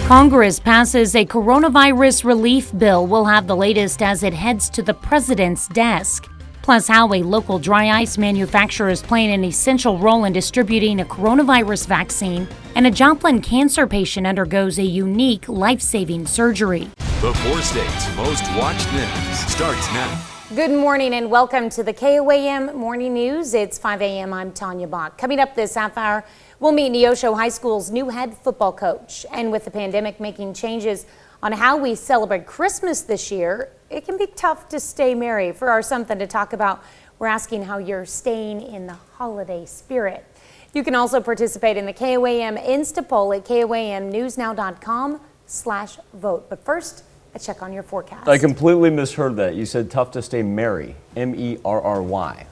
Congress passes a coronavirus relief bill. We'll have the latest as it heads to the president's desk. Plus, how a local dry ice manufacturer is playing an essential role in distributing a coronavirus vaccine, and a Joplin cancer patient undergoes a unique life-saving surgery. The four states' most watched news starts now. Good morning and welcome to the KOAM Morning News. It's 5 a.m. I'm Tanya Bach. Coming up this half hour, we'll meet Neosho High School's new head football coach. And with the pandemic making changes on how we celebrate Christmas this year, it can be tough to stay merry. For our Something to Talk About, we're asking how you're staying in the holiday spirit. You can also participate in the KOAM Insta poll at KOAMnewsnow.com/vote. But first, a check on your forecast. I completely misheard that. You said tough to stay merry. M-E-R-R-Y.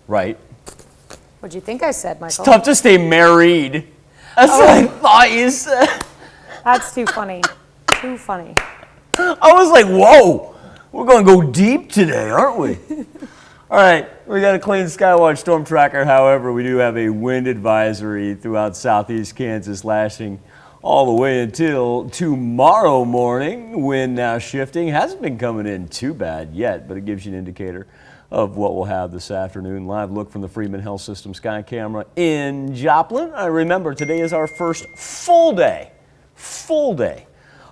Right? What'd you think I said, Michael? It's tough to stay married. That's what I thought you said. That's too funny. Too funny. I was like, whoa, we're going to go deep today, aren't we? All right, we got a clean Skywatch storm tracker. However, we do have a wind advisory throughout southeast Kansas, lashing all the way until tomorrow morning. Wind now shifting. Hasn't been coming in too bad yet, but it gives you an indicator of what we'll have this afternoon. Live look from the Freeman Health System Sky Camera in Joplin. Remember, today is our first full day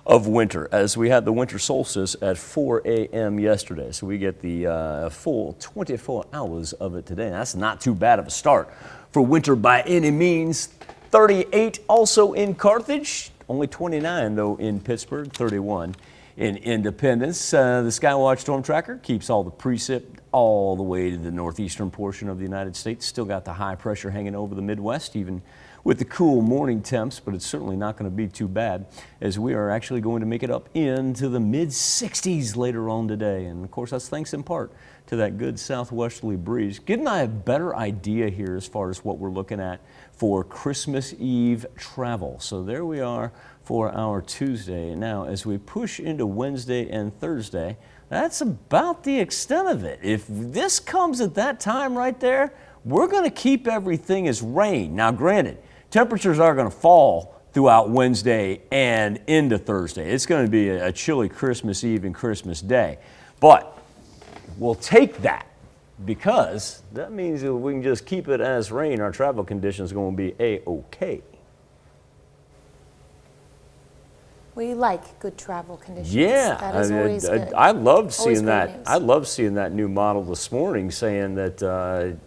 of winter, as we had the winter solstice at 4 a.m. yesterday. So we get the full 24 hours of it today. That's not too bad of a start for winter by any means. 38 also in Carthage, only 29 though in Pittsburgh, 31 in Independence. The Skywatch storm tracker keeps all the precip all the way to the northeastern portion of the United States. Still got the high pressure hanging over the Midwest, even with the cool morning temps, but it's certainly not going to be too bad, as we are actually going to make it up into the mid-60s later on today. And of course, that's thanks in part to that good southwesterly breeze. Getting a better idea here as far as what we're looking at for Christmas Eve travel. So there we are for our Tuesday. Now, as we push into Wednesday and Thursday, that's about the extent of it. If this comes at that time right there, we're going to keep everything as rain. Now, granted, temperatures are going to fall throughout Wednesday and into Thursday. It's going to be a chilly Christmas Eve and Christmas Day. But we'll take that, because that means if we can just keep it as rain, our travel conditions are going to be A-OK. We like good travel conditions. Yeah, that is always good. I loved seeing that. I loved seeing that new model this morning, saying that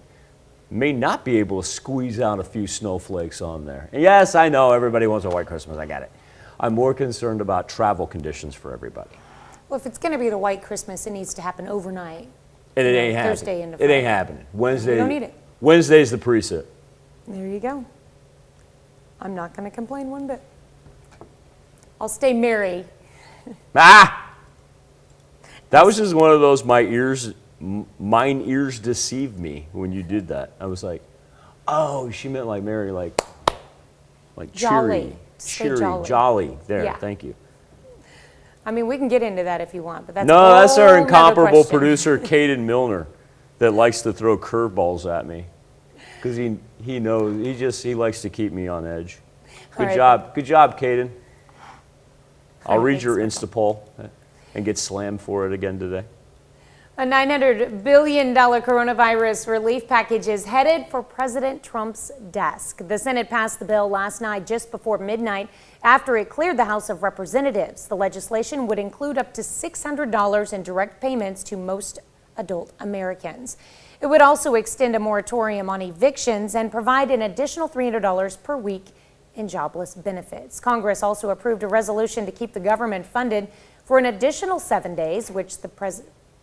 may not be able to squeeze out a few snowflakes on there. And yes, I know everybody wants a white Christmas. I got it. I'm more concerned about travel conditions for everybody. Well, if it's going to be the white Christmas, it needs to happen overnight. And it ain't happening. Thursday into It Friday. ain't happening. Wednesday. You don't need it. Wednesday's the precip. There you go. I'm not going to complain one bit. I'll stay merry. Ah! That was just one of those mine ears deceived me when you did that. I was like, oh, she meant like merry, like Jolly. cheery, Jolly. jolly. There, Yeah. thank you. I mean, we can get into that if you want, but that's No, that's our another incomparable question. producer, Caden Milner, that likes to throw curveballs at me, because he knows he likes to keep me on edge. Good right. job, Caden. I'll read thanks, your Michael. Insta poll and get slammed for it again today. A $900 billion coronavirus relief package is headed for President Trump's desk. The Senate passed the bill last night just before midnight after it cleared the House of Representatives. The legislation would include up to $600 in direct payments to most adult Americans. It would also extend a moratorium on evictions and provide an additional $300 per week in jobless benefits. Congress also approved a resolution to keep the government funded for an additional 7 days, which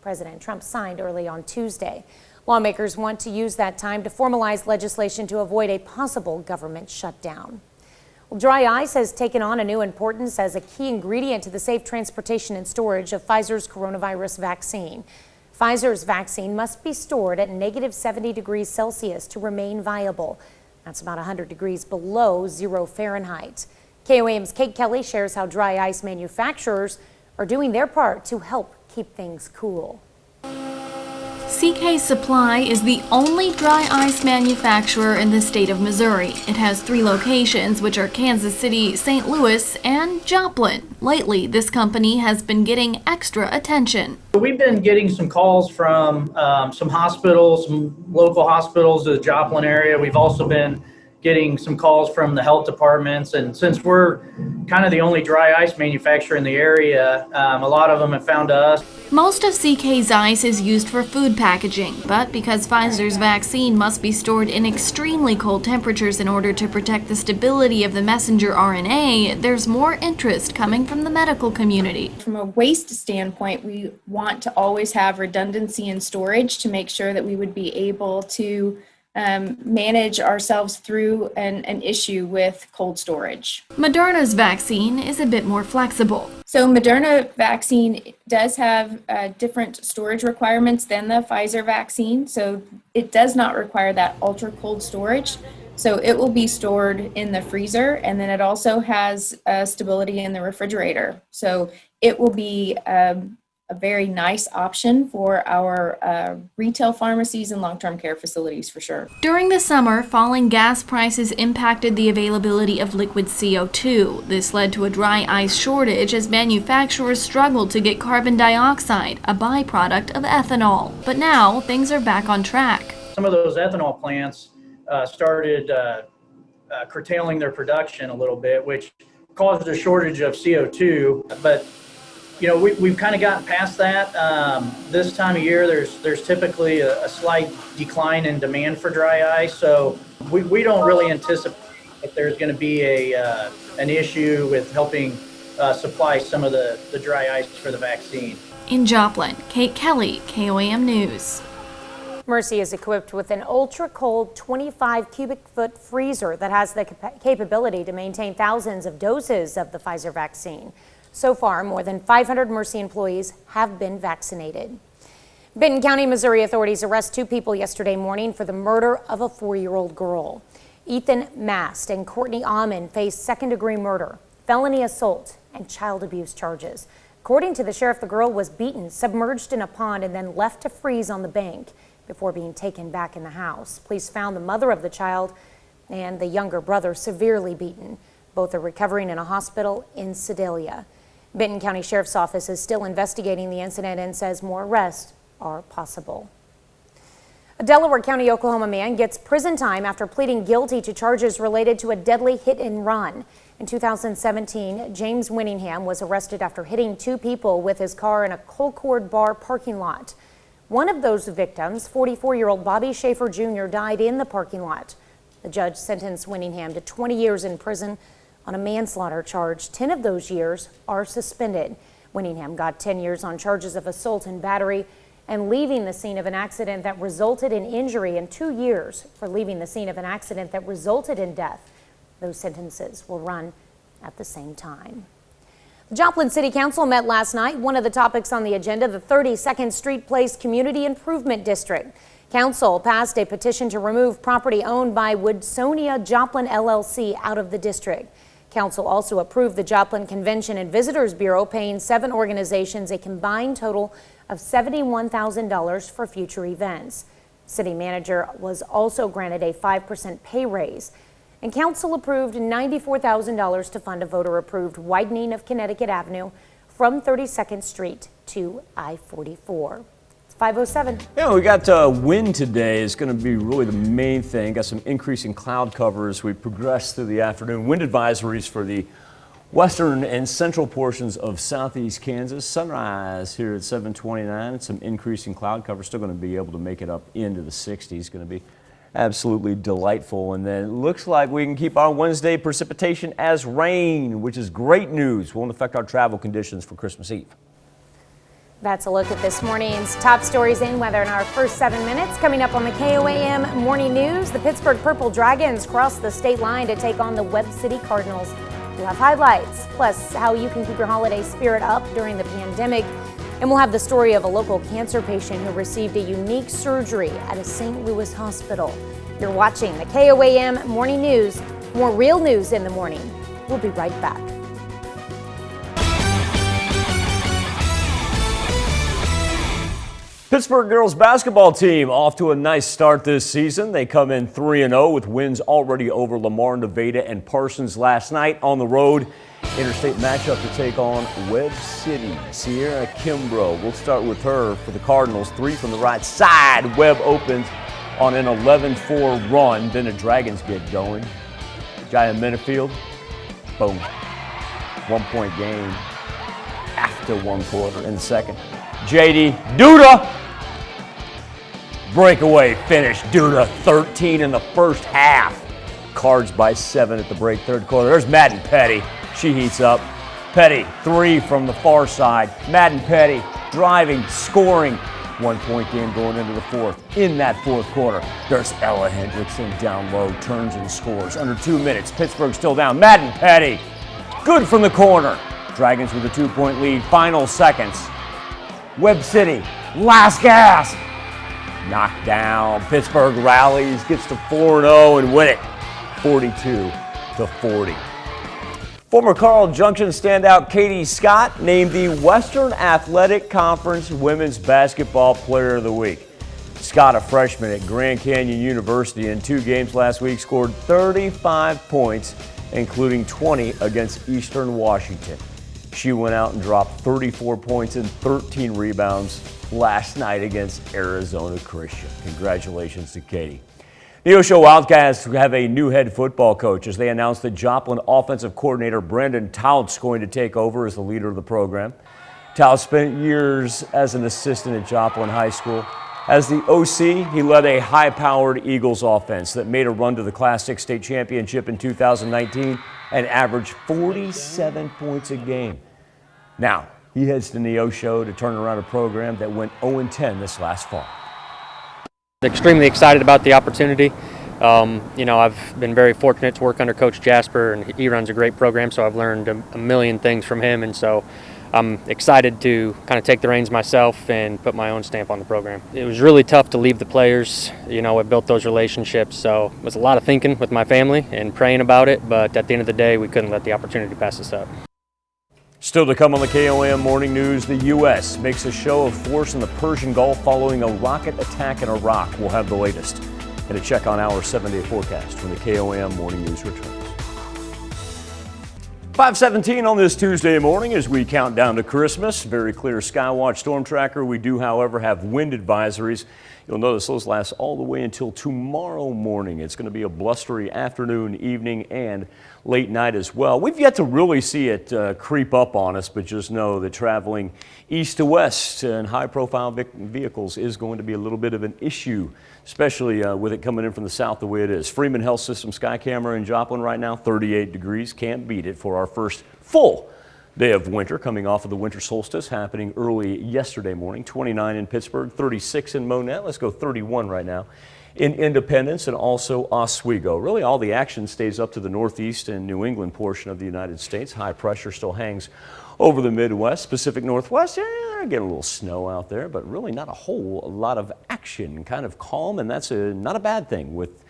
President Trump signed early on Tuesday. Lawmakers want to use that time to formalize legislation to avoid a possible government shutdown. Well, dry ice has taken on a new importance as a key ingredient to the safe transportation and storage of Pfizer's coronavirus vaccine. Pfizer's vaccine must be stored at -70 degrees Celsius to remain viable. That's about 100 degrees below 0 Fahrenheit. KOAM's Kate Kelly shares how dry ice manufacturers are doing their part to help keep things cool. CK Supply is the only dry ice manufacturer in the state of Missouri. It has 3 locations, which are Kansas City, St. Louis, and Joplin. Lately, this company has been getting extra attention. We've been getting some calls from some hospitals, some local hospitals in the Joplin area. We've also been getting some calls from the health departments, and since we're kind of the only dry ice manufacturer in the area, a lot of them have found us. Most of CK's ice is used for food packaging, but because Pfizer's vaccine must be stored in extremely cold temperatures in order to protect the stability of the messenger RNA, there's more interest coming from the medical community. From a waste standpoint, we want to always have redundancy in storage to make sure that we would be able to manage ourselves through an issue with cold storage. Moderna's vaccine is a bit more flexible. So Moderna vaccine does have different storage requirements than the Pfizer vaccine. So it does not require that ultra cold storage. So it will be stored in the freezer, and then it also has stability in the refrigerator. So it will be a very nice option for our retail pharmacies and long-term care facilities for sure. During the summer, falling gas prices impacted the availability of liquid CO2. This led to a dry ice shortage as manufacturers struggled to get carbon dioxide, a byproduct of ethanol. But now, things are back on track. Some of those ethanol plants started curtailing their production a little bit, which caused a shortage of CO2, but you know, we've kind of gotten past that. This time of year, there's typically a slight decline in demand for dry ice, so we don't really anticipate that there's going to be an issue with helping supply some of the dry ice for the vaccine. In Joplin, Kate Kelly, KOAM News. Mercy is equipped with an ultra-cold 25 cubic foot freezer that has the capability to maintain thousands of doses of the Pfizer vaccine. So far, more than 500 Mercy employees have been vaccinated. Benton County, Missouri authorities arrest 2 people yesterday morning for the murder of a 4-year-old girl. Ethan Mast and Courtney Almond face second-degree murder, felony assault, and child abuse charges. According to the sheriff, the girl was beaten, submerged in a pond, and then left to freeze on the bank before being taken back in the house. Police found the mother of the child and the younger brother severely beaten. Both are recovering in a hospital in Sedalia. Benton County Sheriff's Office is still investigating the incident and says more arrests are possible. A Delaware County, Oklahoma man gets prison time after pleading guilty to charges related to a deadly hit and run. In 2017, James Winningham was arrested after hitting 2 people with his car in a Colcord bar parking lot. One of those victims, 44-year-old Bobby Schaefer Jr., died in the parking lot. The judge sentenced Winningham to 20 years in prison on a manslaughter charge. 10 of those years are suspended. Winningham got 10 years on charges of assault and battery and leaving the scene of an accident that resulted in injury, and 2 years for leaving the scene of an accident that resulted in death. Those sentences will run at the same time. The Joplin City Council met last night. One of the topics on the agenda, the 32nd Street Place Community Improvement District. Council passed a petition to remove property owned by Woodsonia Joplin LLC out of the district. Council also approved the Joplin Convention and Visitors Bureau paying 7 organizations a combined total of $71,000 for future events. City manager was also granted a 5% pay raise. And council approved $94,000 to fund a voter-approved widening of Connecticut Avenue from 32nd Street to I-44. 507. Yeah, we got wind today is going to be really the main thing. Got some increasing cloud cover as we progress through the afternoon. Wind advisories for the western and central portions of southeast Kansas. Sunrise here at 7:29. Some increasing cloud cover. Still going to be able to make it up into the 60s. Going to be absolutely delightful. And then it looks like we can keep our Wednesday precipitation as rain, which is great news. Won't affect our travel conditions for Christmas Eve. That's a look at this morning's top stories and weather in our first 7 minutes. Coming up on the KOAM Morning News, the Pittsburgh Purple Dragons cross the state line to take on the Webb City Cardinals. We'll have highlights, plus how you can keep your holiday spirit up during the pandemic. And we'll have the story of a local cancer patient who received a unique surgery at a St. Louis hospital. You're watching the KOAM Morning News. More real news in the morning. We'll be right back. Pittsburgh girls basketball team off to a nice start this season. They come in 3-0 with wins already over Lamar, Nevada, and Parsons last night. On the road, interstate matchup to take on Webb City. Sierra Kimbrough, we'll start with her for the Cardinals. 3 from the right side. Webb opens on an 11-4 run. Then the Dragons get going. Jaya Minifield, boom. 1-point game after 1 quarter in the second. JD Duda, breakaway finish. Duda 13 in the first half. Cards by 7 at the break, third quarter. There's Madden Petty. She heats up. Petty, 3 from the far side. Madden Petty driving, scoring. 1-point game going into the fourth. In that fourth quarter, there's Ella Hendrickson down low, turns and scores. Under 2 minutes, Pittsburgh still down. Madden Petty, good from the corner. Dragons with a 2-point lead. Final seconds. Webb City, last gasp. Knocked down. Pittsburgh rallies, gets to 4-0 and win it 42-40. Former Carl Junction standout Katie Scott named the Western Athletic Conference Women's Basketball Player of the Week. Scott, a freshman at Grand Canyon University, in 2 games last week scored 35 points, including 20 against Eastern Washington. She went out and dropped 34 points and 13 rebounds last night against Arizona Christian. Congratulations to Katie. Neosho Wildcats have a new head football coach as they announced that Joplin offensive coordinator Brendan Tout's going to take over as the leader of the program. Tout spent years as an assistant at Joplin High School. As the OC, he led a high-powered Eagles offense that made a run to the Class 6 state championship in 2019 and averaged 47 points a game. Now, he heads to Neosho to turn around a program that went 0-10 this last fall. Extremely excited about the opportunity. I've been very fortunate to work under Coach Jasper, and he runs a great program, so I've learned a million things from him, and so I'm excited to kind of take the reins myself and put my own stamp on the program. It was really tough to leave the players. I built those relationships, so it was a lot of thinking with my family and praying about it, but at the end of the day, we couldn't let the opportunity pass us up. Still to come on the KOAM Morning News, the U.S. makes a show of force in the Persian Gulf following a rocket attack in Iraq. We'll have the latest. And a check on our 7-day forecast when the KOAM Morning News returns. 5:17 on this Tuesday morning as we count down to Christmas. Very clear Skywatch storm tracker. We do, however, have wind advisories. You'll notice those last all the way until tomorrow morning. It's going to be a blustery afternoon, evening, and late night as well. We've yet to really see it creep up on us, but just know that traveling east to west in high-profile vehicles is going to be a little bit of an issue, especially with it coming in from the south the way it is. Freeman Health System Sky Camera in Joplin right now, 38 degrees. Can't beat it for our first full day of winter, coming off of the winter solstice happening early yesterday morning. 29 in Pittsburgh, 36 in Monette. Let's go 31 right now in Independence and also Oswego. Really all the action stays up to the northeast and New England portion of the United States. High pressure still hangs over the Midwest. Pacific Northwest, getting a little snow out there, but really not a whole lot of action. Kind of calm, and that's not a bad thing with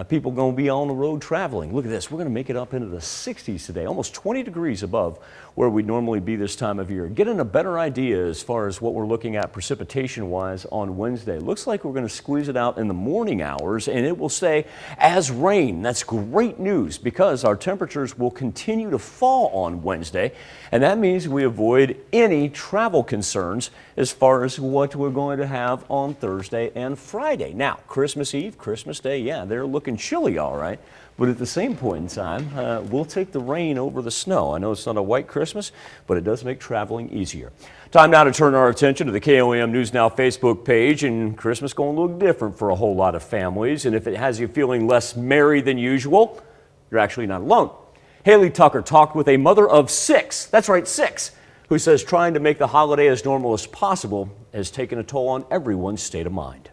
people going to be on the road traveling. Look at this. We're going to make it up into the 60s today, almost 20 degrees above where we'd normally be this time of year. Getting a better idea as far as what we're looking at precipitation-wise on Wednesday. Looks like we're going to squeeze it out in the morning hours, and it will stay as rain. That's great news because our temperatures will continue to fall on Wednesday, and that means we avoid any travel concerns as far as what we're going to have on Thursday and Friday. Now, Christmas Eve, Christmas Day, yeah, they're looking chilly, all right. But at the same point in time, we'll take the rain over the snow. I know it's not a white Christmas, but it does make traveling easier. Time now to turn our attention to the KOAM News Now Facebook page, and Christmas going to look different for a whole lot of families. And if it has you feeling less merry than usual, you're actually not alone. Haley Tucker talked with a mother of 6, that's right, 6, who says trying to make the holiday as normal as possible has taken a toll on everyone's state of mind.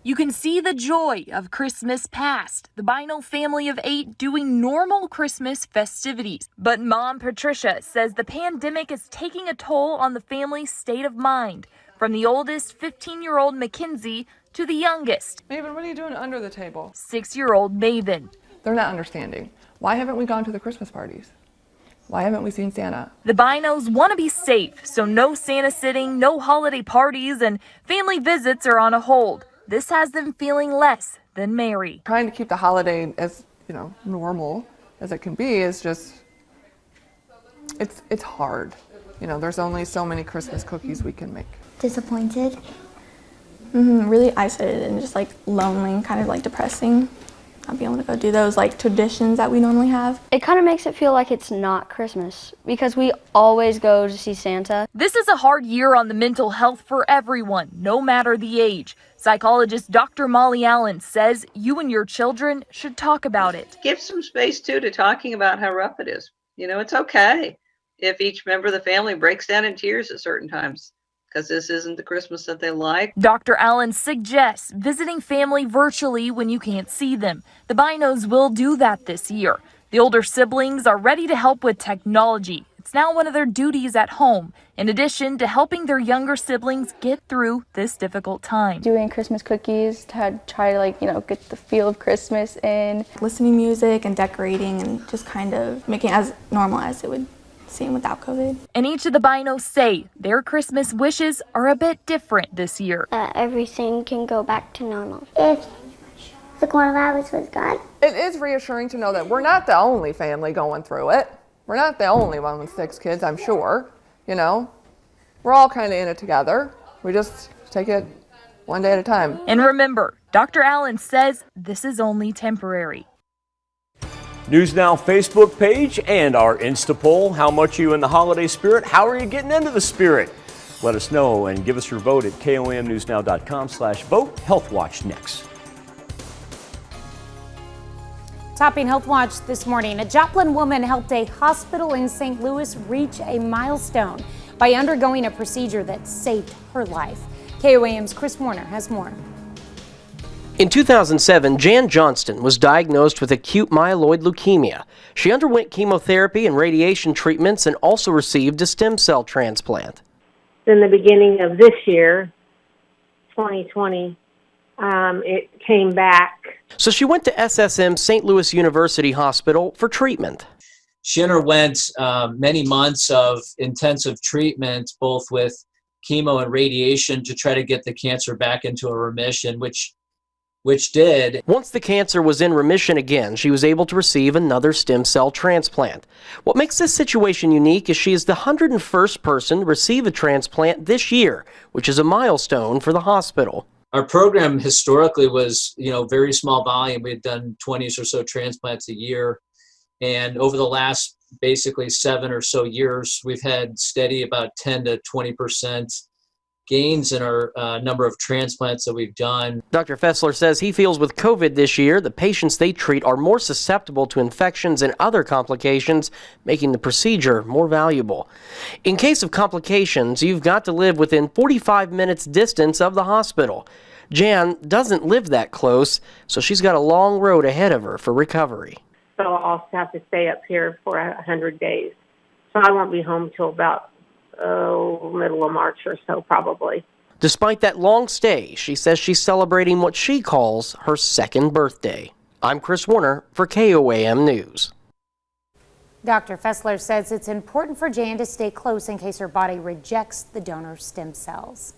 You can see the joy of Christmas past, the Bino family of 8 doing normal Christmas festivities. But Mom Patricia says the pandemic is taking a toll on the family's state of mind, from the oldest 15-year-old Mackenzie to the youngest, Maven, what are you doing under the table? 6-year-old Maven. They're not understanding. Why haven't we gone to the Christmas parties? Why haven't we seen Santa? The Binos want to be safe, so no Santa sitting, no holiday parties, and family visits are on a hold. This has them feeling less than merry. Trying to keep the holiday as, normal as it can be is just, it's hard. There's only so many Christmas cookies we can make. Disappointed. Really isolated and just like lonely and kind of like depressing. Not being able to go do those like traditions that we normally have. It kind of makes it feel like it's not Christmas because we always go to see Santa. This is a hard year on the mental health for everyone, no matter the age. Psychologist Dr. Molly Allen says you and your children should talk about it. Give some space too to talking about how rough it is. It's okay if each member of the family breaks down in tears at certain times, because this isn't the Christmas that they like. Dr. Allen suggests visiting family virtually when you can't see them. The Binos will do that this year. The older siblings are ready to help with technology. It's now one of their duties at home, in addition to helping their younger siblings get through this difficult time. Doing Christmas cookies to try to get the feel of Christmas in. Listening to music and decorating and just kind of making it as normal as it would seem without COVID. And each of the Binos say their Christmas wishes are a bit different this year. Everything can go back to normal. If the coronavirus was gone. It is reassuring to know that we're not the only family going through it. We're not the only one with 6 kids, I'm sure. We're all kind of in it together. We just take it one day at a time. And remember, Dr. Allen says this is only temporary. News Now Facebook page and our Insta poll. How much are you in the holiday spirit? How are you getting into the spirit? Let us know and give us your vote at KOAMnewsnow.com/vote. Health Watch next. Topping Health Watch this morning, a Joplin woman helped a hospital in St. Louis reach a milestone by undergoing a procedure that saved her life. KOAM's Chris Warner has more. In 2007, Jan Johnston was diagnosed with acute myeloid leukemia. She underwent chemotherapy and radiation treatments and also received a stem cell transplant. In the beginning of this year, 2020, it came back. So she went to SSM St. Louis University Hospital for treatment. She underwent many months of intensive treatment, both with chemo and radiation, to try to get the cancer back into a remission, which did. Once the cancer was in remission again, she was able to receive another stem cell transplant. What makes this situation unique is she is the 101st person to receive a transplant this year, which is a milestone for the hospital. Our program historically was, very small volume. We had done 20 or so transplants a year. And over the last basically 7 or so years, we've had steady about 10 to 20% gains in our number of transplants that we've done. Dr. Fessler says he feels with COVID this year, the patients they treat are more susceptible to infections and other complications, making the procedure more valuable. In case of complications, you've got to live within 45 minutes distance of the hospital. Jan doesn't live that close, so she's got a long road ahead of her for recovery. So I'll have to stay up here for 100 days. So I won't be home till about middle of March or so, probably. Despite that long stay, she says she's celebrating what she calls her second birthday. I'm Chris Warner for KOAM News. Dr. Fessler says it's important for Jan to stay close in case her body rejects the donor stem cells.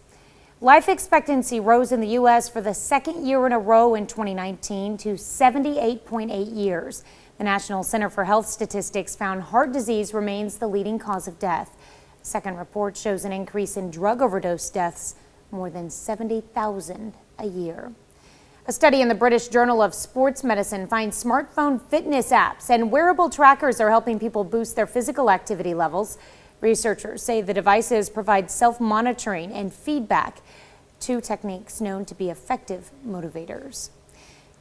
Life expectancy rose in the U.S. for the second year in a row in 2019 to 78.8 years. The National Center for Health Statistics found heart disease remains the leading cause of death. A second report shows an increase in drug overdose deaths, more than 70,000 a year. A study in the British Journal of Sports Medicine finds smartphone fitness apps and wearable trackers are helping people boost their physical activity levels. Researchers say the devices provide self-monitoring and feedback, 2 techniques known to be effective motivators.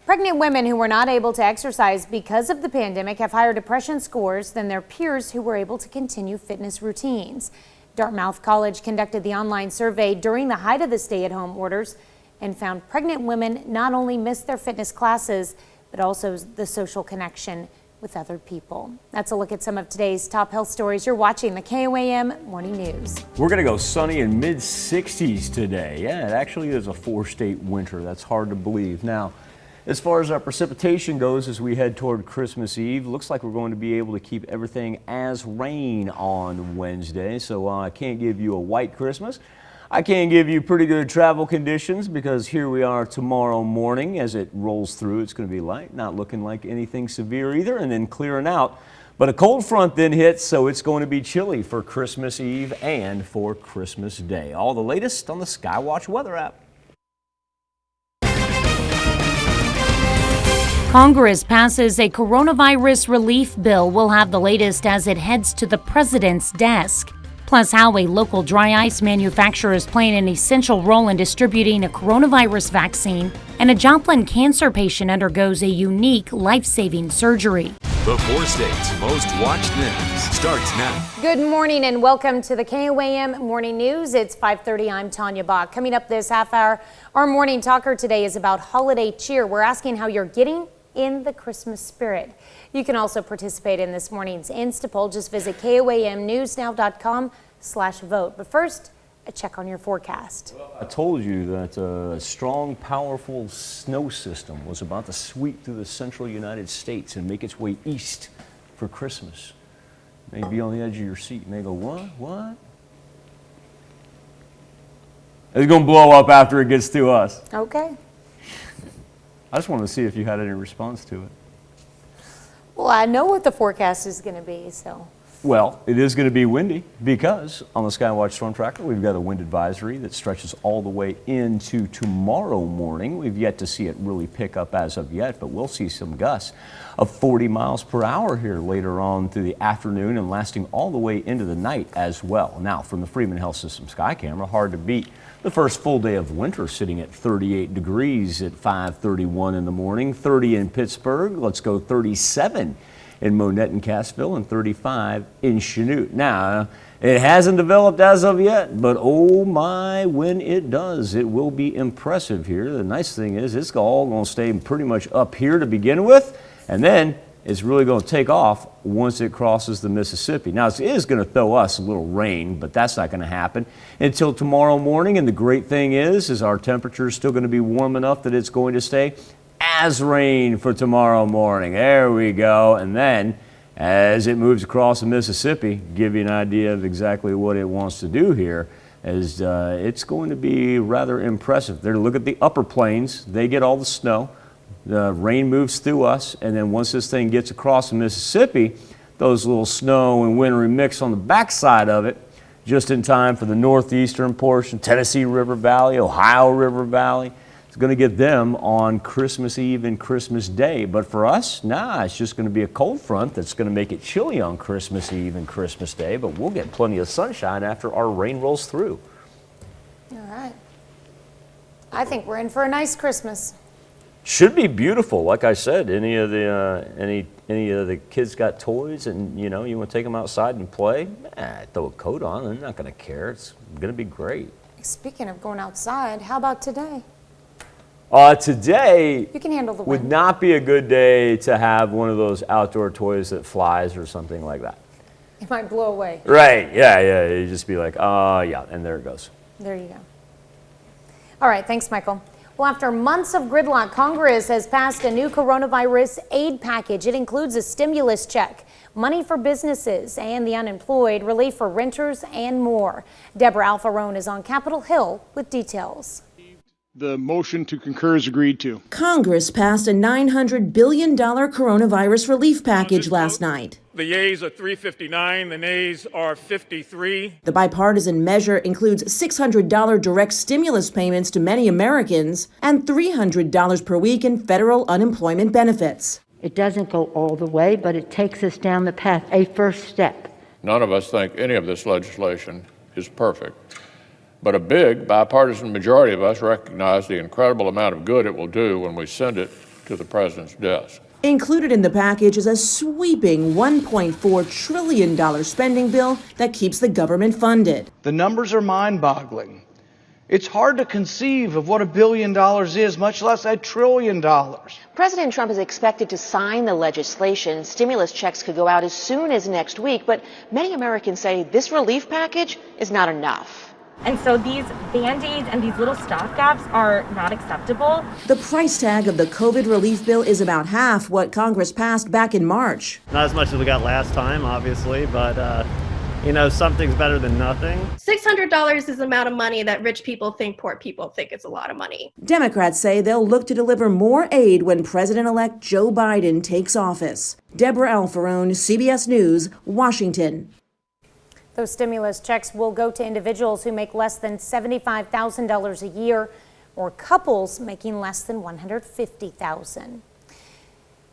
Pregnant women who were not able to exercise because of the pandemic have higher depression scores than their peers who were able to continue fitness routines. Dartmouth College conducted the online survey during the height of the stay-at-home orders and found pregnant women not only missed their fitness classes, but also the social connection with other people. That's a look at some of today's top health stories. You're watching the KOAM Morning News. We're going to go sunny in mid-60s today. Yeah, it actually is a 4-state winter. That's hard to believe. Now, As far as our precipitation goes, as we head toward Christmas Eve, looks like we're going to be able to keep everything as rain on Wednesday. So I can't give you a white Christmas. I can give you pretty good travel conditions because here we are tomorrow morning as it rolls through. It's going to be light, not looking like anything severe either, and then clearing out. But a cold front then hits, so it's going to be chilly for Christmas Eve and for Christmas Day. All the latest on the Skywatch weather app. Congress passes a coronavirus relief bill. We'll have the latest as it heads to the president's desk. Plus, how a local dry ice manufacturer is playing an essential role in distributing a coronavirus vaccine, and a Joplin cancer patient undergoes a unique life-saving surgery. The 4 states' most watched news starts now. Good morning and welcome to the KOAM Morning News. It's 5:30. I'm Tanya Bach. Coming up this half hour, our morning talker today is about holiday cheer. We're asking how you're getting in the Christmas spirit. You can also participate in this morning's Instapoll. Just visit KOAMnewsnow.com/vote. But first, a check on your forecast. I told you that a strong, powerful snow system was about to sweep through the central United States and make its way east for Christmas. You may be on the edge of your seat. You may go, what? It's going to blow up after it gets to us. Okay. I just wanted to see if you had any response to it. Well, I know what the forecast is going to be, so. Well, it is going to be windy because on the Skywatch Storm Tracker, we've got a wind advisory that stretches all the way into tomorrow morning. We've yet to see it really pick up as of yet, but we'll see some gusts of 40 miles per hour here later on through the afternoon and lasting all the way into the night as well. Now, from the Freeman Health System Sky Camera, hard to beat the first full day of winter sitting at 38 degrees at 5:31 in the morning, 30 in Pittsburgh, let's go 37 in Monette and Cassville, and 35 in Chanute. Now, it hasn't developed as of yet, but oh my, when it does, it will be impressive here. The nice thing is it's all going to stay pretty much up here to begin with, and then it's really going to take off once it crosses the Mississippi. Now, it is going to throw us a little rain, but that's not going to happen until tomorrow morning. And the great thing is our temperature is still going to be warm enough that it's going to stay as rain for tomorrow morning. There we go. And then as it moves across the Mississippi, give you an idea of exactly what it wants to do here, as it's going to be rather impressive. There, look at the upper plains. They get all the snow. The rain moves through us, and then once this thing gets across the Mississippi, those little snow and wintry mix on the backside of it, just in time for the northeastern portion, Tennessee River Valley, Ohio River Valley. It's going to get them on Christmas Eve and Christmas Day. But for us, it's just going to be a cold front that's going to make it chilly on Christmas Eve and Christmas Day, but we'll get plenty of sunshine after our rain rolls through. All right. I think we're in for a nice Christmas. Should be beautiful. Like I said, any of the kids got toys and you want to take them outside and play, throw a coat on. They're not going to care. It's going to be great. Speaking of going outside, how about today? Today you can handle the would wind. not be a good day to have one of those outdoor toys that flies or something like that. It might blow away. Right, yeah. You'd just be like, yeah, and there it goes. There you go. All right, thanks, Michael. Well, after months of gridlock, Congress has passed a new coronavirus aid package. It includes a stimulus check, money for businesses and the unemployed, relief for renters, and more. Deborah Alfarone is on Capitol Hill with details. The motion to concur is agreed to. Congress passed a $900 billion coronavirus relief package last night. The yeas are 359, the nays are 53. The bipartisan measure includes $600 direct stimulus payments to many Americans and $300 per week in federal unemployment benefits. It doesn't go all the way, but it takes us down the path, a first step. None of us think any of this legislation is perfect. But a big bipartisan majority of us recognize the incredible amount of good it will do when we send it to the president's desk. Included in the package is a sweeping $1.4 trillion spending bill that keeps the government funded. The numbers are mind-boggling. It's hard to conceive of what $1 billion is, much less $1 trillion. President Trump is expected to sign the legislation. Stimulus checks could go out as soon as next week, but many Americans say this relief package is not enough. And so these Band-Aids and these little stopgaps are not acceptable. The price tag of the COVID relief bill is about half what Congress passed back in March. Not as much as we got last time, obviously, but something's better than nothing. $600 is the amount of money that rich people think poor people think is a lot of money. Democrats say they'll look to deliver more aid when President-elect Joe Biden takes office. Deborah Alfarone, CBS News, Washington. Those stimulus checks will go to individuals who make less than $75,000 a year or couples making less than $150,000.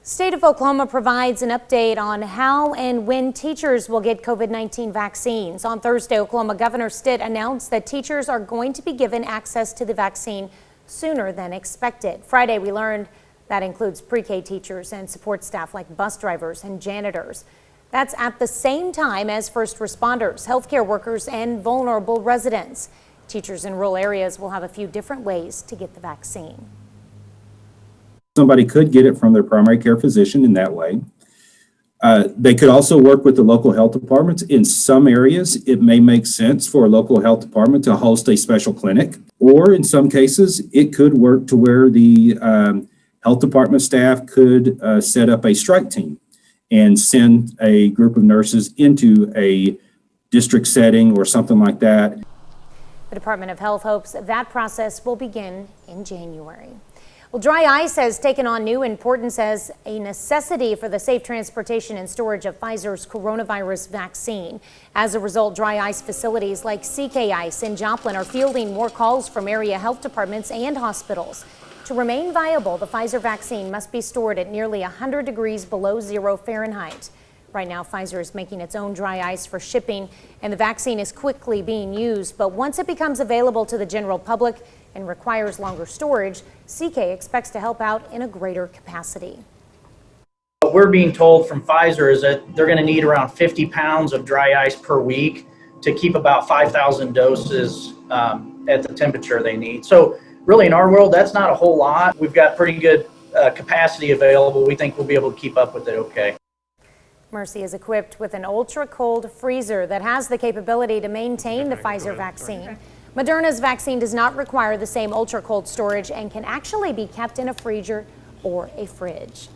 State of Oklahoma provides an update on how and when teachers will get COVID-19 vaccines. On Thursday, Oklahoma Governor Stitt announced that teachers are going to be given access to the vaccine sooner than expected. Friday, we learned that includes pre-K teachers and support staff like bus drivers and janitors. That's at the same time as first responders, healthcare workers, and vulnerable residents. Teachers in rural areas will have a few different ways to get the vaccine. Somebody could get it from their primary care physician in that way. They could also work with the local health departments. In some areas, it may make sense for a local health department to host a special clinic, or in some cases, it could work to where the health department staff could set up a strike team and send a group of nurses into a district setting or something like that. The Department of Health hopes that process will begin in January. Well, dry ice has taken on new importance as a necessity for the safe transportation and storage of Pfizer's coronavirus vaccine. As a result, dry ice facilities like CK Ice in Joplin are fielding more calls from area health departments and hospitals. To remain viable, the Pfizer vaccine must be stored at nearly 100 degrees below 0 Fahrenheit. Right now, Pfizer is making its own dry ice for shipping, and the vaccine is quickly being used. But once it becomes available to the general public and requires longer storage, CK expects to help out in a greater capacity. What we're being told from Pfizer is that they're going to need around 50 pounds of dry ice per week to keep about 5,000 doses at the temperature they need. So really, in our world, that's not a whole lot. We've got pretty good capacity available. We think we'll be able to keep up with it okay. Mercy is equipped with an ultra-cold freezer that has the capability to maintain the Pfizer vaccine. Moderna's vaccine does not require the same ultra-cold storage and can actually be kept in a freezer or a fridge.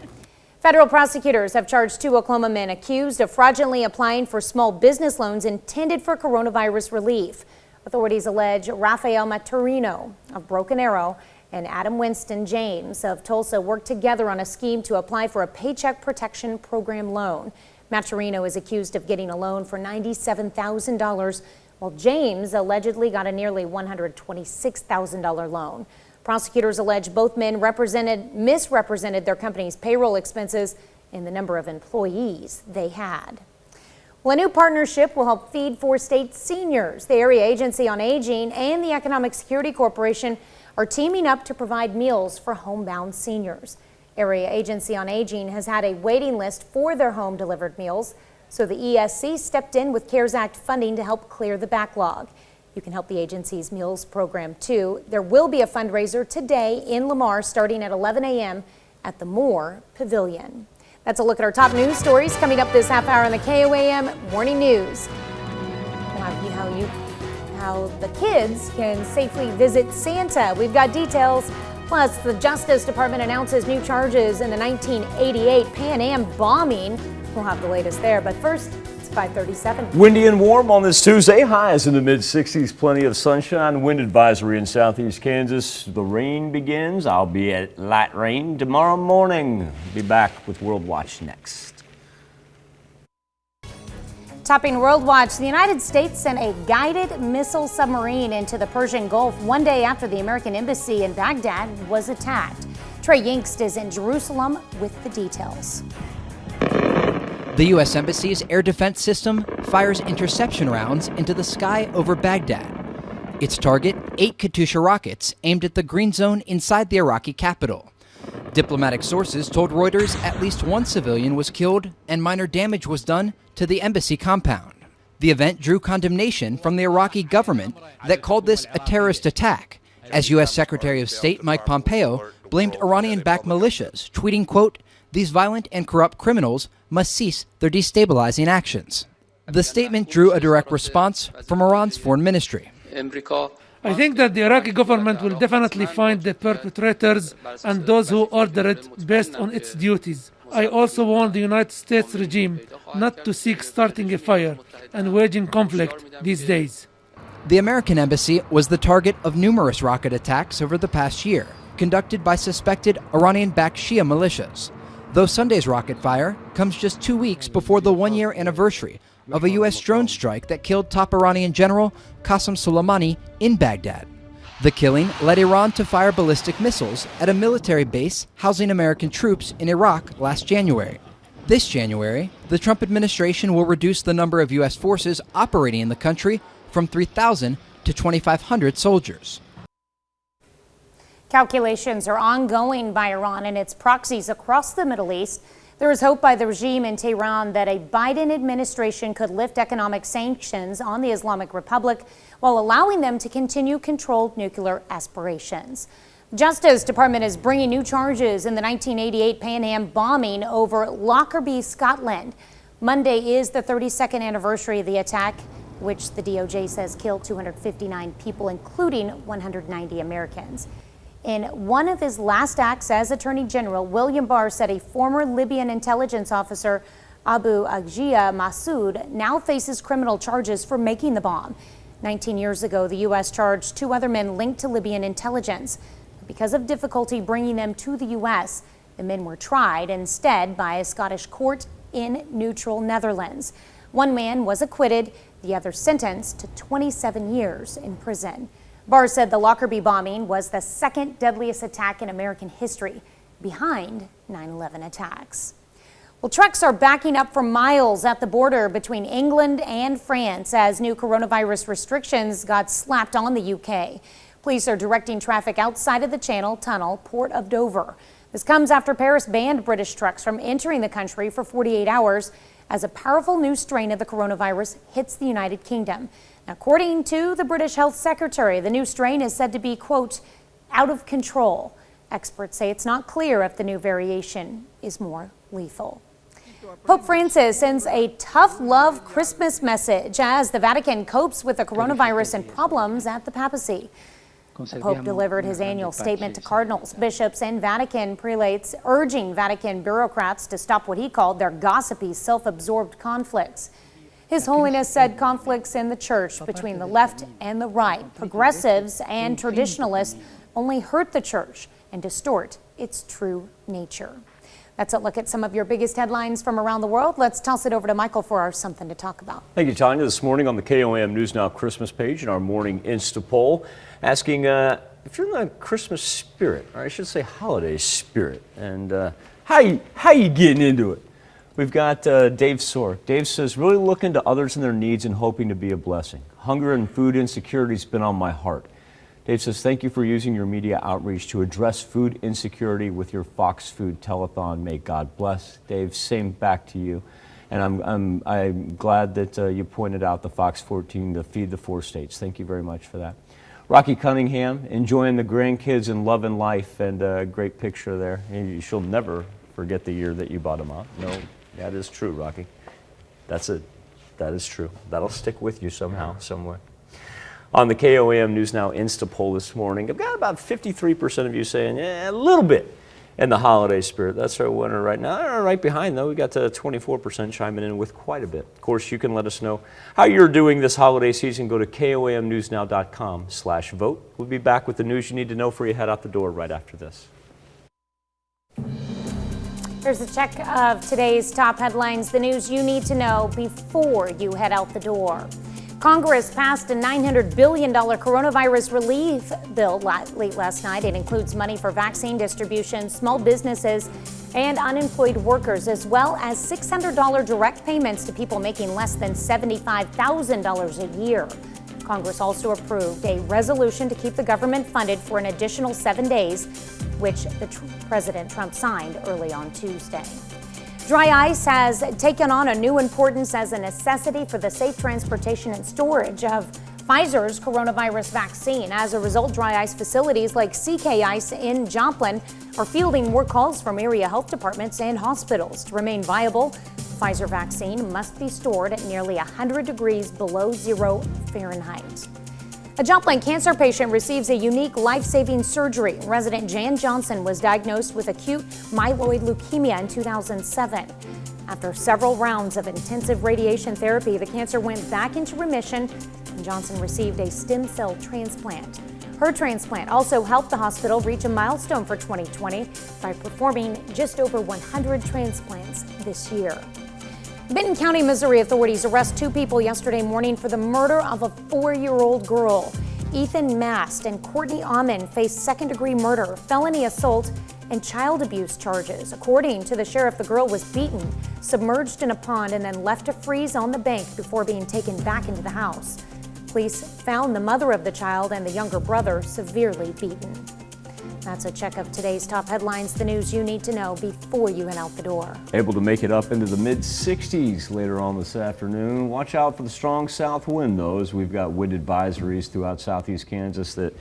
Federal prosecutors have charged 2 Oklahoma men accused of fraudulently applying for small business loans intended for coronavirus relief. Authorities allege Rafael Maturino of Broken Arrow and Adam Winston James of Tulsa worked together on a scheme to apply for a Paycheck Protection Program loan. Maturino is accused of getting a loan for $97,000, while James allegedly got a nearly $126,000 loan. Prosecutors allege both men misrepresented their company's payroll expenses and the number of employees they had. Well, a new partnership will help feed 4 state seniors. The Area Agency on Aging and the Economic Security Corporation are teaming up to provide meals for homebound seniors. Area Agency on Aging has had a waiting list for their home delivered meals, so the ESC stepped in with CARES Act funding to help clear the backlog. You can help the agency's meals program too. There will be a fundraiser today in Lamar starting at 11 a.m. at the Moore Pavilion. That's a look at our top news stories coming up this half hour on the KOAM Morning News. We'll have you how the kids can safely visit Santa. We've got details. Plus, the Justice Department announces new charges in the 1988 Pan Am bombing. We'll have the latest there. But first, it's 5:37. Windy and warm on this Tuesday. Highs in the mid-60s. Plenty of sunshine. Wind advisory in southeast Kansas. The rain begins. I'll be at light rain tomorrow morning. Be back with World Watch next. Topping World Watch, the United States sent a guided missile submarine into the Persian Gulf one day after the American embassy in Baghdad was attacked. Trey Yingst is in Jerusalem with the details. The U.S. Embassy's air defense system fires interception rounds into the sky over Baghdad. Its target, 8 Katyusha rockets aimed at the green zone inside the Iraqi capital. Diplomatic sources told Reuters at least 1 civilian was killed and minor damage was done to the embassy compound. The event drew condemnation from the Iraqi government that called this a terrorist attack, as U.S. Secretary of State Mike Pompeo blamed Iranian-backed militias, tweeting, quote, "These violent and corrupt criminals must cease their destabilizing actions." The statement drew a direct response from Iran's foreign ministry. I think that the Iraqi government will definitely find the perpetrators and those who order it based on its duties. I also warn the United States regime not to seek starting a fire and waging conflict these days. The American embassy was the target of numerous rocket attacks over the past year, conducted by suspected Iranian-backed Shia militias. Though Sunday's rocket fire comes just 2 weeks before the one-year anniversary of a U.S. drone strike that killed top Iranian general Qasem Soleimani in Baghdad. The killing led Iran to fire ballistic missiles at a military base housing American troops in Iraq last January. This January, the Trump administration will reduce the number of U.S. forces operating in the country from 3,000 to 2,500 soldiers. Calculations are ongoing by Iran and its proxies across the Middle East. There is hope by the regime in Tehran that a Biden administration could lift economic sanctions on the Islamic Republic while allowing them to continue controlled nuclear aspirations. The Justice Department is bringing new charges in the 1988 Pan Am bombing over Lockerbie, Scotland. Monday is the 32nd anniversary of the attack, which the DOJ says killed 259 people, including 190 Americans. In one of his last acts as Attorney General, William Barr said a former Libyan intelligence officer, Abu Aghia Massoud, now faces criminal charges for making the bomb. 19 years ago, the U.S. charged 2 other men linked to Libyan intelligence. Because of difficulty bringing them to the U.S., the men were tried instead by a Scottish court in neutral Netherlands. One man was acquitted, the other sentenced to 27 years in prison. Barr said the Lockerbie bombing was the second deadliest attack in American history, behind 9/11 attacks. Well, trucks are backing up for miles at the border between England and France as new coronavirus restrictions got slapped on the UK. Police are directing traffic outside of the Channel Tunnel, Port of Dover. This comes after Paris banned British trucks from entering the country for 48 hours as a powerful new strain of the coronavirus hits the United Kingdom. According to the British Health Secretary, the new strain is said to be, quote, out of control. Experts say it's not clear if the new variation is more lethal. Pope Francis sends a tough love Christmas message as the Vatican copes with the coronavirus and problems at the papacy. The Pope delivered his annual statement to cardinals, bishops, and Vatican prelates, urging Vatican bureaucrats to stop what he called their gossipy, self-absorbed conflicts. His Holiness said conflicts in the church between the left and the right, progressives and traditionalists, only hurt the church and distort its true nature. That's a look at some of your biggest headlines from around the world. Let's toss it over to Michael for our Something to Talk About. Thank you, Tanya. This morning on the KOAM News Now Christmas page in our morning Insta poll, asking if you're in the Christmas spirit, or I should say holiday spirit, and how you getting into it? We've got Dave Sork. Dave says, really looking to others and their needs and hoping to be a blessing. Hunger and food insecurity has been on my heart. Dave says, thank you for using your media outreach to address food insecurity with your Fox Food Telethon. May God bless. Dave, same back to you. And I'm glad that you pointed out the Fox 14 to feed the 4 states. Thank you very much for that. Rocky Cunningham, enjoying the grandkids and loving life, and a great picture there. And she'll never forget the year that you bought them out. No, that is true, Rocky. That's it. That is true. That'll stick with you somehow, somewhere. On the KOAM News Now Insta poll this morning, I've got about 53% of you saying, yeah, a little bit in the holiday spirit. That's our winner right now. Right behind, though, we got 24% chiming in with quite a bit. Of course, you can let us know how you're doing this holiday season. Go to KOAMnewsnow.com/vote. We'll be back with the news you need to know before you head out the door right after this. Here's a check of today's top headlines, the news you need to know before you head out the door. Congress passed a $900 billion coronavirus relief bill late last night. It includes money for vaccine distribution, small businesses, and unemployed workers, as well as $600 direct payments to people making less than $75,000 a year. Congress also approved a resolution to keep the government funded for an additional 7 days, which President Trump signed early on Tuesday. Dry ice has taken on a new importance as a necessity for the safe transportation and storage of Pfizer's coronavirus vaccine. As a result, dry ice facilities like CK Ice in Joplin are fielding more calls from area health departments and hospitals. To remain viable, Pfizer vaccine must be stored at nearly 100 degrees below 0 Fahrenheit. A Joplin cancer patient receives a unique life-saving surgery. Resident Jan Johnson was diagnosed with acute myeloid leukemia in 2007. After several rounds of intensive radiation therapy, the cancer went back into remission, and Johnson received a stem cell transplant. Her transplant also helped the hospital reach a milestone for 2020 by performing just over 100 transplants this year. Benton County, Missouri authorities arrest 2 people yesterday morning for the murder of a 4-year-old girl. Ethan Mast and Courtney Amon face second-degree murder, felony assault, and child abuse charges. According to the sheriff, the girl was beaten, submerged in a pond, and then left to freeze on the bank before being taken back into the house. Police found the mother of the child and the younger brother severely beaten. That's a check of today's top headlines, the news you need to know before you head out the door. Able to make it up into the mid-60s later on this afternoon. Watch out for the strong south wind, though, as we've got wind advisories throughout southeast Kansas that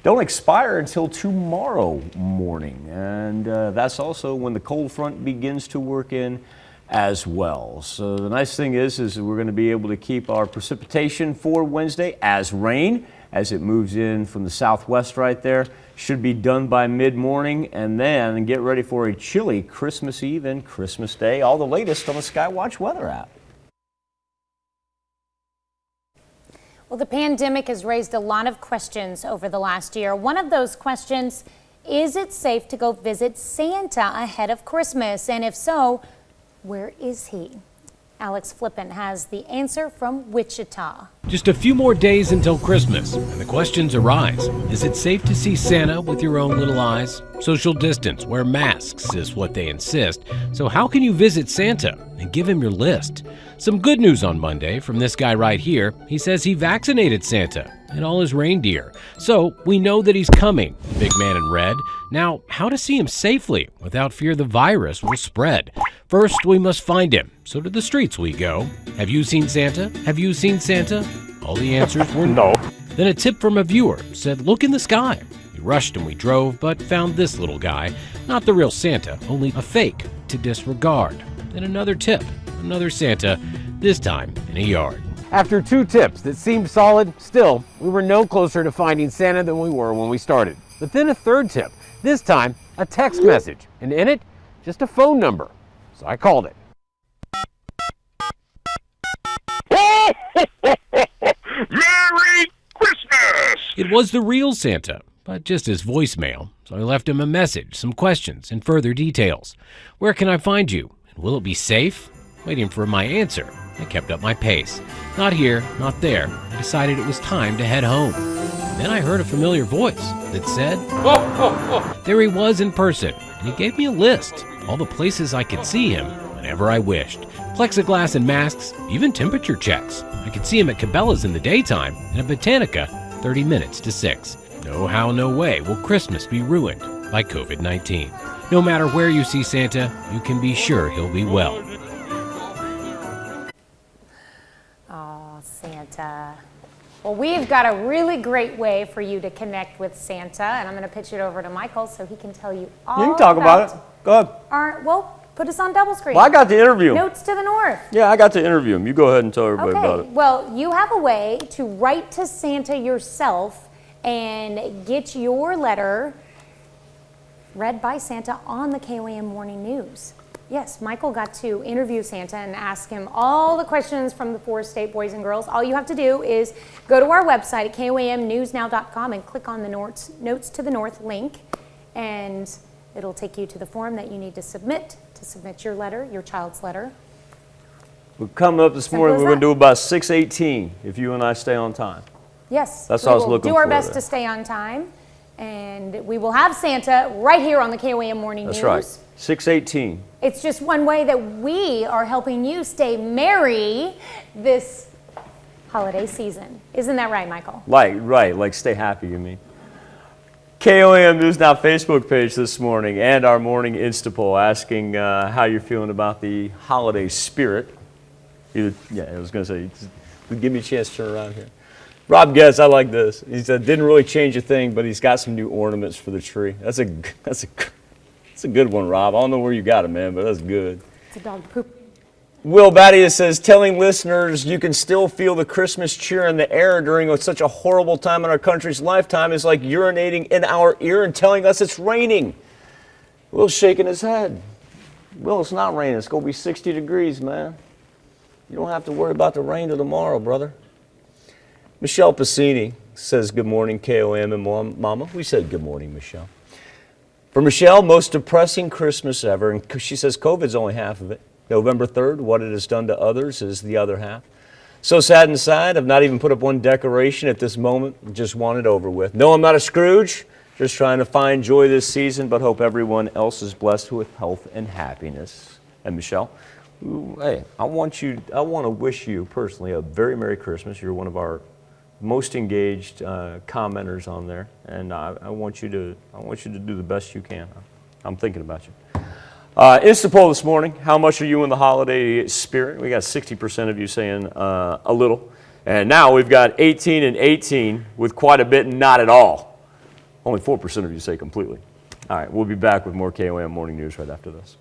don't expire until tomorrow morning. And that's also when the cold front begins to work in as well. So the nice thing is we're going to be able to keep our precipitation for Wednesday as rain as it moves in from the southwest right there. Should be done by mid-morning, and then get ready for a chilly Christmas Eve and Christmas Day. All the latest on the Skywatch weather app. Well, the pandemic has raised a lot of questions over the last year. One of those questions, is it safe to go visit Santa ahead of Christmas? And if so, where is he? Alex Flippin has the answer from Wichita. Just a few more days until Christmas, and the questions arise. Is it safe to see Santa with your own little eyes? Social distance, wear masks is what they insist. So how can you visit Santa and give him your list? Some good news on Monday from this guy right here. He says he vaccinated Santa and all his reindeer. So we know that he's coming, the big man in red. Now, how to see him safely without fear the virus will spread? First, we must find him. So to the streets we go. Have you seen Santa? Have you seen Santa? All the answers were no. Then a tip from a viewer said, look in the sky. We rushed and we drove, but found this little guy. Not the real Santa, only a fake to disregard. Then another tip, another Santa, this time in a yard. After 2 tips that seemed solid, still, we were no closer to finding Santa than we were when we started. But then a 3rd tip, this time a text message, and in it, just a phone number. So I called it. Merry Christmas! It was the real Santa, but just his voicemail. So I left him a message, some questions, and further details. Where can I find you? And will it be safe? Waiting for my answer, I kept up my pace. Not here, not there. I decided it was time to head home. And then I heard a familiar voice that said, There he was in person, and he gave me a list. All the places I could see him whenever I wished. Plexiglass and masks, even temperature checks. I could see him at Cabela's in the daytime and at Botanica 30 minutes to 6. No how, no way will Christmas be ruined by COVID-19. No matter where you see Santa, you can be sure he'll be well. Oh, Santa. Well, we've got a really great way for you to connect with Santa, and I'm going to pitch it over to Michael so he can tell you all You can talk about it. Go ahead. Well, put us on double screen. Well, I got to interview him. Notes to the north. Yeah, I got to interview him. You go ahead and tell everybody about it. Well, you have a way to write to Santa yourself and get your letter read by Santa on the KOAM Morning News. Yes, Michael got to interview Santa and ask him all the questions from the 4 state boys and girls. All you have to do is go to our website at KOAMnewsnow.com and click on the Notes to the North link, and it'll take you to the form that you need to submit your letter, your child's letter. We're coming up this morning. We're going to do about 6:18 if you and I stay on time. Yes, that's what I was looking for. We will do our best to stay on time, and we will have Santa right here on the KOAM Morning News. That's right, 6:18. It's just one way that we are helping you stay merry this holiday season. Isn't that right, Michael? Like stay happy, you mean. KOAM News Now Facebook page this morning and our morning Insta poll asking how you're feeling about the holiday spirit. I was going to say, give me a chance to turn around here. Rob Getz, I like this. He said, didn't really change a thing, but he's got some new ornaments for the tree. That's a good one, Rob. I don't know where you got it, man, but that's good. It's a dog poop. Will Batty says, telling listeners you can still feel the Christmas cheer in the air during such a horrible time in our country's lifetime is like urinating in our ear and telling us it's raining. Will's shaking his head. Will, it's not raining. It's going to be 60 degrees, man. You don't have to worry about the rain till tomorrow, brother. Michelle Pacini says, good morning, KOAM and Mama. We said good morning, Michelle. For Michelle, most depressing Christmas ever. And she says COVID's only half of it. November 3rd, what it has done to others is the other half. So sad inside, I've not even put up one decoration at this moment. Just want it over with. No, I'm not a Scrooge. Just trying to find joy this season, but hope everyone else is blessed with health and happiness. And Michelle, hey, I want to wish you personally a very Merry Christmas. You're one of our most engaged commenters on there, and I want you to do the best you can. I'm thinking about you. Insta poll this morning. How much are you in the holiday spirit? We got 60% of you saying a little, and now we've got 18 and 18 with quite a bit and not at all. Only 4% of you say completely. All right, we'll be back with more KOAM Morning News right after this.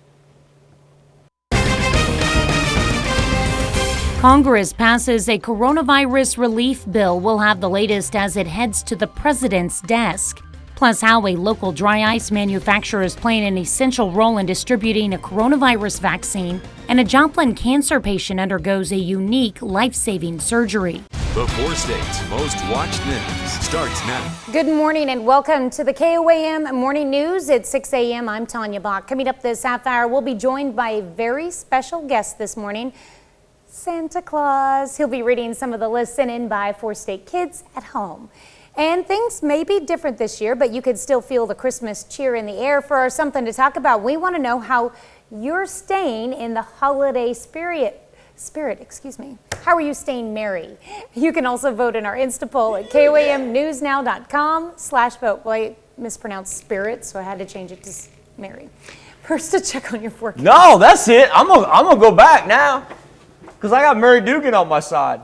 Congress passes a coronavirus relief bill. We'll have the latest as it heads to the president's desk. Plus, how a local dry ice manufacturer is playing an essential role in distributing a coronavirus vaccine, and a Joplin cancer patient undergoes a unique life-saving surgery. The 4 states' most watched news starts now. Good morning and welcome to the KOAM Morning News at 6 a.m. I'm Tanya Bach. Coming up this half hour, we'll be joined by a very special guest this morning, Santa Claus. He'll be reading some of the lists sent in by 4-state kids at home. And things may be different this year, but you can still feel the Christmas cheer in the air. For something to talk about, we want to know how you're staying in the holiday spirit. How are you staying merry? You can also vote in our Insta poll at KOAMnewsnow.com/vote. Well, I mispronounced spirit, so I had to change it to merry. First, to check on your forecast. No, that's it. I'm gonna go back now, because I got Mary Dugan on my side.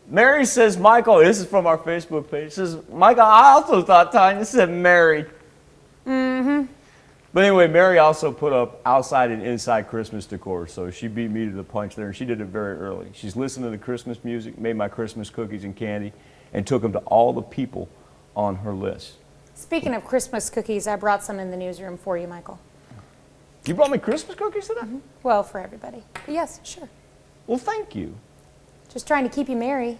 Mary says, Michael, this is from our Facebook page, says, Michael, I also thought Tanya said Mary. Mm-hmm. But anyway, Mary also put up outside and inside Christmas decor, so she beat me to the punch there, and she did it very early. She's listened to the Christmas music, made my Christmas cookies and candy, and took them to all the people on her list. Speaking of Christmas cookies, I brought some in the newsroom for you, Michael. You brought me Christmas cookies today? Mm-hmm. Well, for everybody. But yes, sure. Well, thank you. Just trying to keep you merry.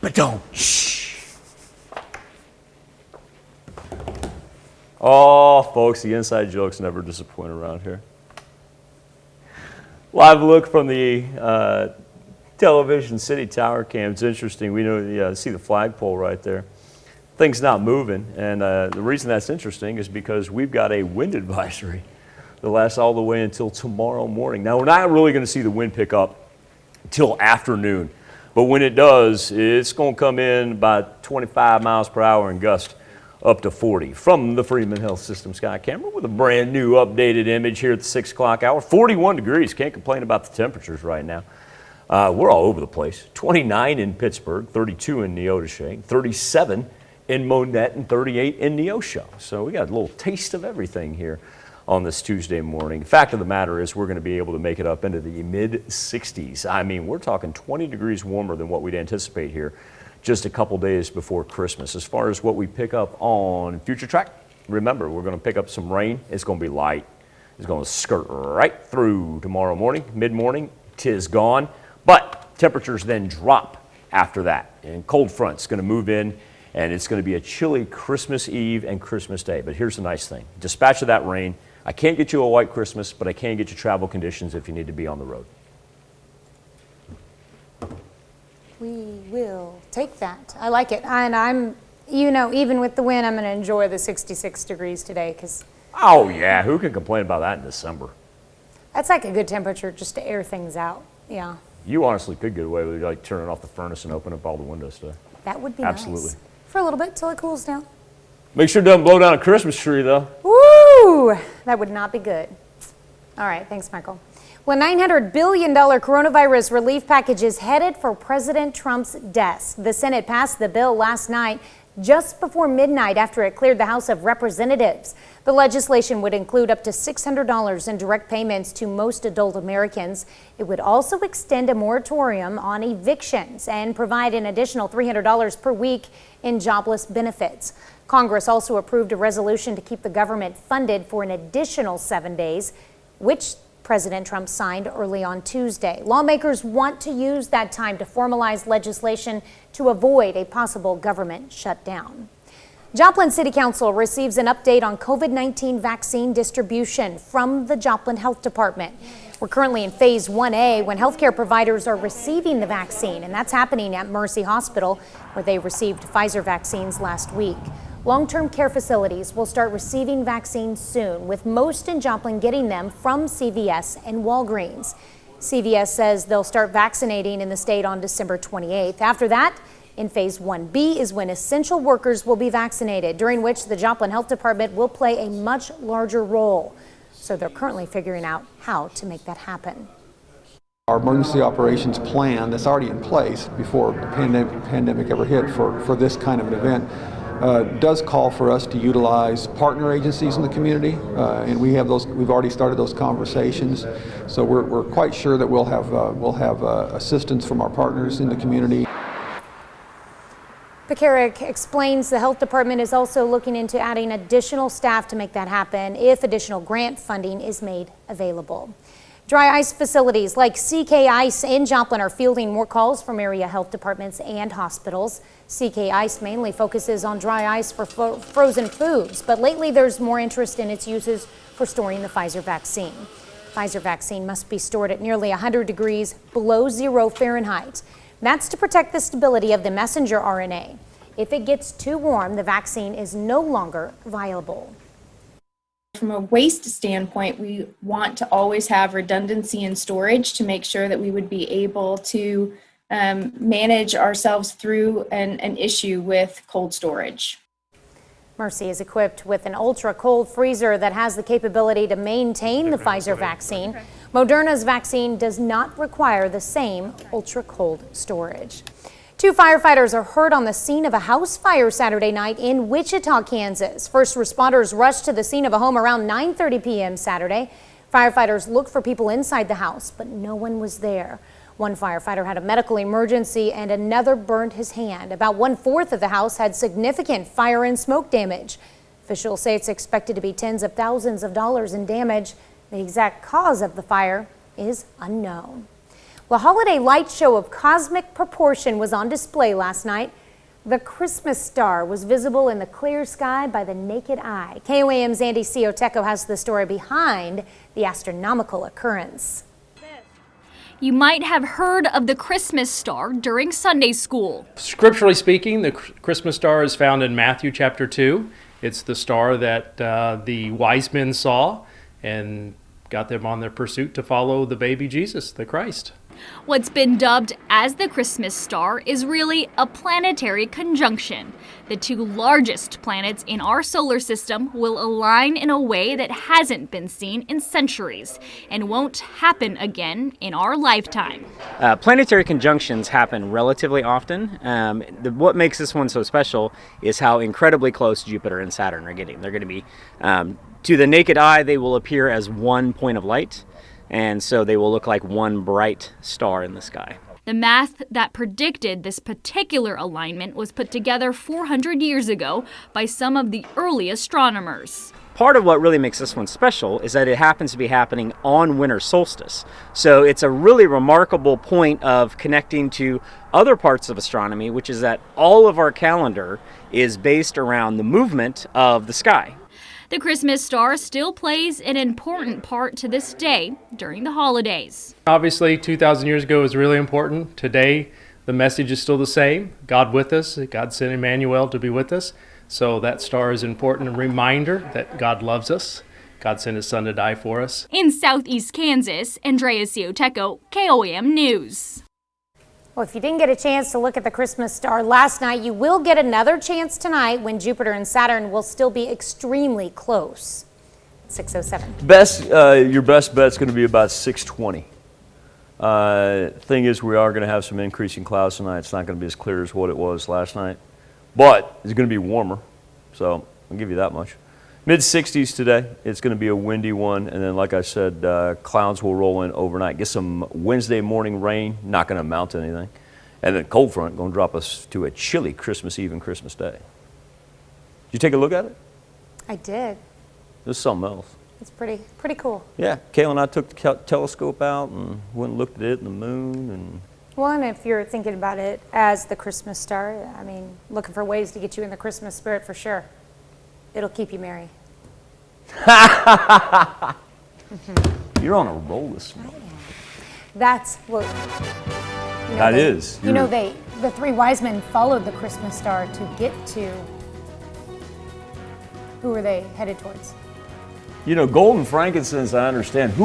But don't. Shh. Oh, folks, the inside jokes never disappoint around here. Live look from the television city tower cam. It's interesting. We know see the flagpole right there. Things not moving, and the reason that's interesting is because we've got a wind advisory that lasts all the way until tomorrow morning. Now, we're not really going to see the wind pick up till afternoon, but when it does, it's going to come in about 25 miles per hour and gust up to 40 from the Freeman Health System sky camera with a brand new updated image here at the 6 o'clock hour. 41 degrees. Can't complain about the temperatures right now. We're all over the place. 29 in Pittsburgh, 32 in Neodesha, 37 in Monette, and 38 in Neosho. So we got a little taste of everything here on this Tuesday morning. The fact of the matter is we're going to be able to make it up into the mid-60s. I mean, we're talking 20 degrees warmer than what we'd anticipate here just a couple days before Christmas. As far as what we pick up on Future Track, remember, we're going to pick up some rain. It's going to be light. It's going to skirt right through tomorrow morning. Mid-morning, 'tis gone. But temperatures then drop after that. And cold front's going to move in, and it's going to be a chilly Christmas Eve and Christmas Day. But here's the nice thing. Dispatch of that rain. I can't get you a white Christmas, but I can get you travel conditions if you need to be on the road. We will take that. I like it. And I'm, even with the wind, I'm going to enjoy the 66 degrees today because. Oh, yeah. Who can complain about that in December? That's like a good temperature just to air things out. Yeah. You honestly could get away with like turning off the furnace and open up all the windows today. That would be absolutely nice. For a little bit till it cools down. Make sure it doesn't blow down a Christmas tree, though. Woo! That would not be good. All right, thanks, Michael. Well, $900 billion coronavirus relief package is headed for President Trump's desk. The Senate passed the bill last night just before midnight after it cleared the House of Representatives. The legislation would include up to $600 in direct payments to most adult Americans. It would also extend a moratorium on evictions and provide an additional $300 per week in jobless benefits. Congress also approved a resolution to keep the government funded for an additional 7 days, which President Trump signed early on Tuesday. Lawmakers want to use that time to formalize legislation to avoid a possible government shutdown. Joplin City Council receives an update on COVID-19 vaccine distribution from the Joplin Health Department. We're currently in phase 1A when healthcare providers are receiving the vaccine, and that's happening at Mercy Hospital, where they received Pfizer vaccines last week. Long-term care facilities will start receiving vaccines soon, with most in Joplin getting them from CVS and Walgreens. CVS says they'll start vaccinating in the state on December 28th. After that, in phase 1B is when essential workers will be vaccinated, during which the Joplin Health Department will play a much larger role. So they're currently figuring out how to make that happen. Our emergency operations plan that's already in place before the pandemic ever hit for this kind of an event does call for us to utilize partner agencies in the community, and we have those. We've already started those conversations, so we're quite sure that we'll have assistance from our partners in the community. Pekarik explains the health department is also looking into adding additional staff to make that happen if additional grant funding is made available. Dry ice facilities like CK Ice in Joplin are fielding more calls from area health departments and hospitals. CK Ice mainly focuses on dry ice for frozen foods, but lately there's more interest in its uses for storing the Pfizer vaccine. Pfizer vaccine must be stored at nearly 100 degrees below 0 Fahrenheit. That's to protect the stability of the messenger RNA. If it gets too warm, the vaccine is no longer viable. From a waste standpoint, we want to always have redundancy in storage to make sure that we would be able to manage ourselves through an issue with cold storage. Mercy is equipped with an ultra cold freezer that has the capability to maintain the Pfizer vaccine. Moderna's vaccine does not require the same ultra cold storage. 2 firefighters are hurt on the scene of a house fire Saturday night in Wichita, Kansas. First responders rushed to the scene of a home around 9:30 p.m. Saturday. Firefighters looked for people inside the house, but no one was there. One firefighter had a medical emergency and another burned his hand. About 1/4 of the house had significant fire and smoke damage. Officials say it's expected to be tens of thousands of dollars in damage. The exact cause of the fire is unknown. The holiday light show of cosmic proportion was on display last night. The Christmas star was visible in the clear sky by the naked eye. KOAM's Andy Cioteco has the story behind the astronomical occurrence. You might have heard of the Christmas star during Sunday school. Scripturally speaking, the Christmas star is found in Matthew chapter 2. It's the star that the wise men saw and got them on their pursuit to follow the baby Jesus, the Christ. What's been dubbed as the Christmas star is really a planetary conjunction. The 2 largest planets in our solar system will align in a way that hasn't been seen in centuries and won't happen again in our lifetime. Planetary conjunctions happen relatively often. What makes this one so special is how incredibly close Jupiter and Saturn are getting. They're going to be, to the naked eye, they will appear as one point of light. And so they will look like one bright star in the sky. The math that predicted this particular alignment was put together 400 years ago by some of the early astronomers. Part of what really makes this one special is that it happens to be happening on winter solstice. So it's a really remarkable point of connecting to other parts of astronomy, which is that all of our calendar is based around the movement of the sky. The Christmas star still plays an important part to this day during the holidays. Obviously, 2,000 years ago was really important. Today, the message is still the same. God with us. God sent Emmanuel to be with us. So that star is important, a reminder that God loves us. God sent his son to die for us. In southeast Kansas, Andrea Cioteco, KOAM News. Well, if you didn't get a chance to look at the Christmas star last night, you will get another chance tonight when Jupiter and Saturn will still be extremely close. 6:07. Your best bet's going to be about 6:20. Thing is, we are going to have some increasing clouds tonight. It's not going to be as clear as what it was last night. but it's going to be warmer, so I'll give you that much. Mid-60s today. It's going to be a windy one, and then, like I said, clouds will roll in overnight. Get some Wednesday morning rain, not going to amount to anything. And then cold front going to drop us to a chilly Christmas Eve and Christmas Day. Did you take a look at it? I did. This is something else. It's pretty cool. Yeah, Kayla and I took the telescope out and went and looked at it and the moon. And Well, and if you're thinking about it as the Christmas star, I mean, looking for ways to get you in the Christmas spirit for sure. It'll keep you merry. You're on a roll this morning. That's what. That is. You know, the three wise men followed the Christmas star to get to. Who were they headed towards? You know, gold and frankincense, I understand.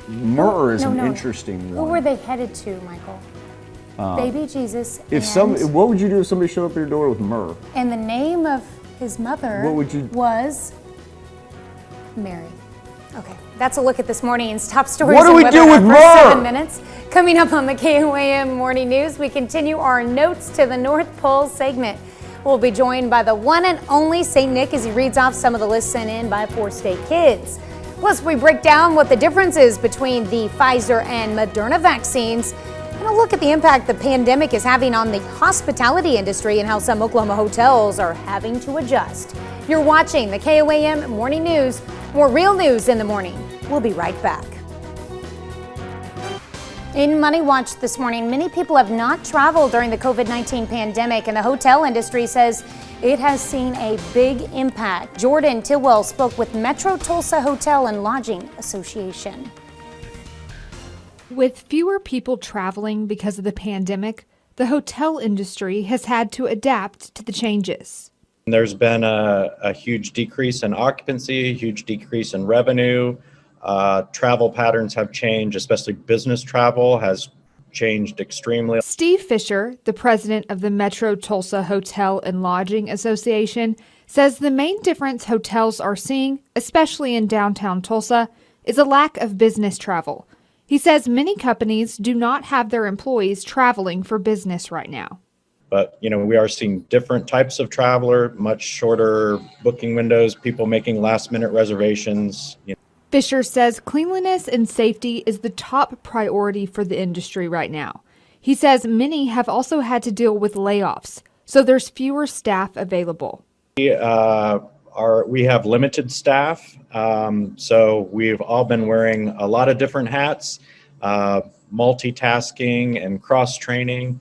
Myrrh is an interesting one. Who were they headed to, Michael? Baby Jesus. What would you do if somebody showed up at your door with myrrh? And the name of his mother was Mary. Okay, that's a look at this morning's top stories. What do we do with myrrh? 7 minutes. Coming up on the KOAM Morning News, we continue our Notes to the North Pole segment. We'll be joined by the one and only St. Nick as he reads off some of the lists sent in by 4 state kids. Plus, we break down what the difference is between the Pfizer and Moderna vaccines, and a look at the impact the pandemic is having on the hospitality industry and how some Oklahoma hotels are having to adjust. You're watching the KOAM Morning News. More real news in the morning. We'll be right back. In Money Watch this morning, many people have not traveled during the COVID-19 pandemic, and the hotel industry says it has seen a big impact. Jordan Tillwell spoke with Metro Tulsa Hotel and Lodging Association. With fewer people traveling because of the pandemic, the hotel industry has had to adapt to the changes. There's been a huge decrease in occupancy, a huge decrease in revenue. Travel patterns have changed, especially business travel has changed extremely. Steve Fisher, the president of the Metro Tulsa Hotel and Lodging Association, says the main difference hotels are seeing, especially in downtown Tulsa, is a lack of business travel. He says many companies do not have their employees traveling for business right now. But, we are seeing different types of traveler, much shorter booking windows, people making last-minute reservations. Fisher says cleanliness and safety is the top priority for the industry right now. He says many have also had to deal with layoffs, so there's fewer staff available. We have limited staff, so we've all been wearing a lot of different hats, multitasking and cross-training.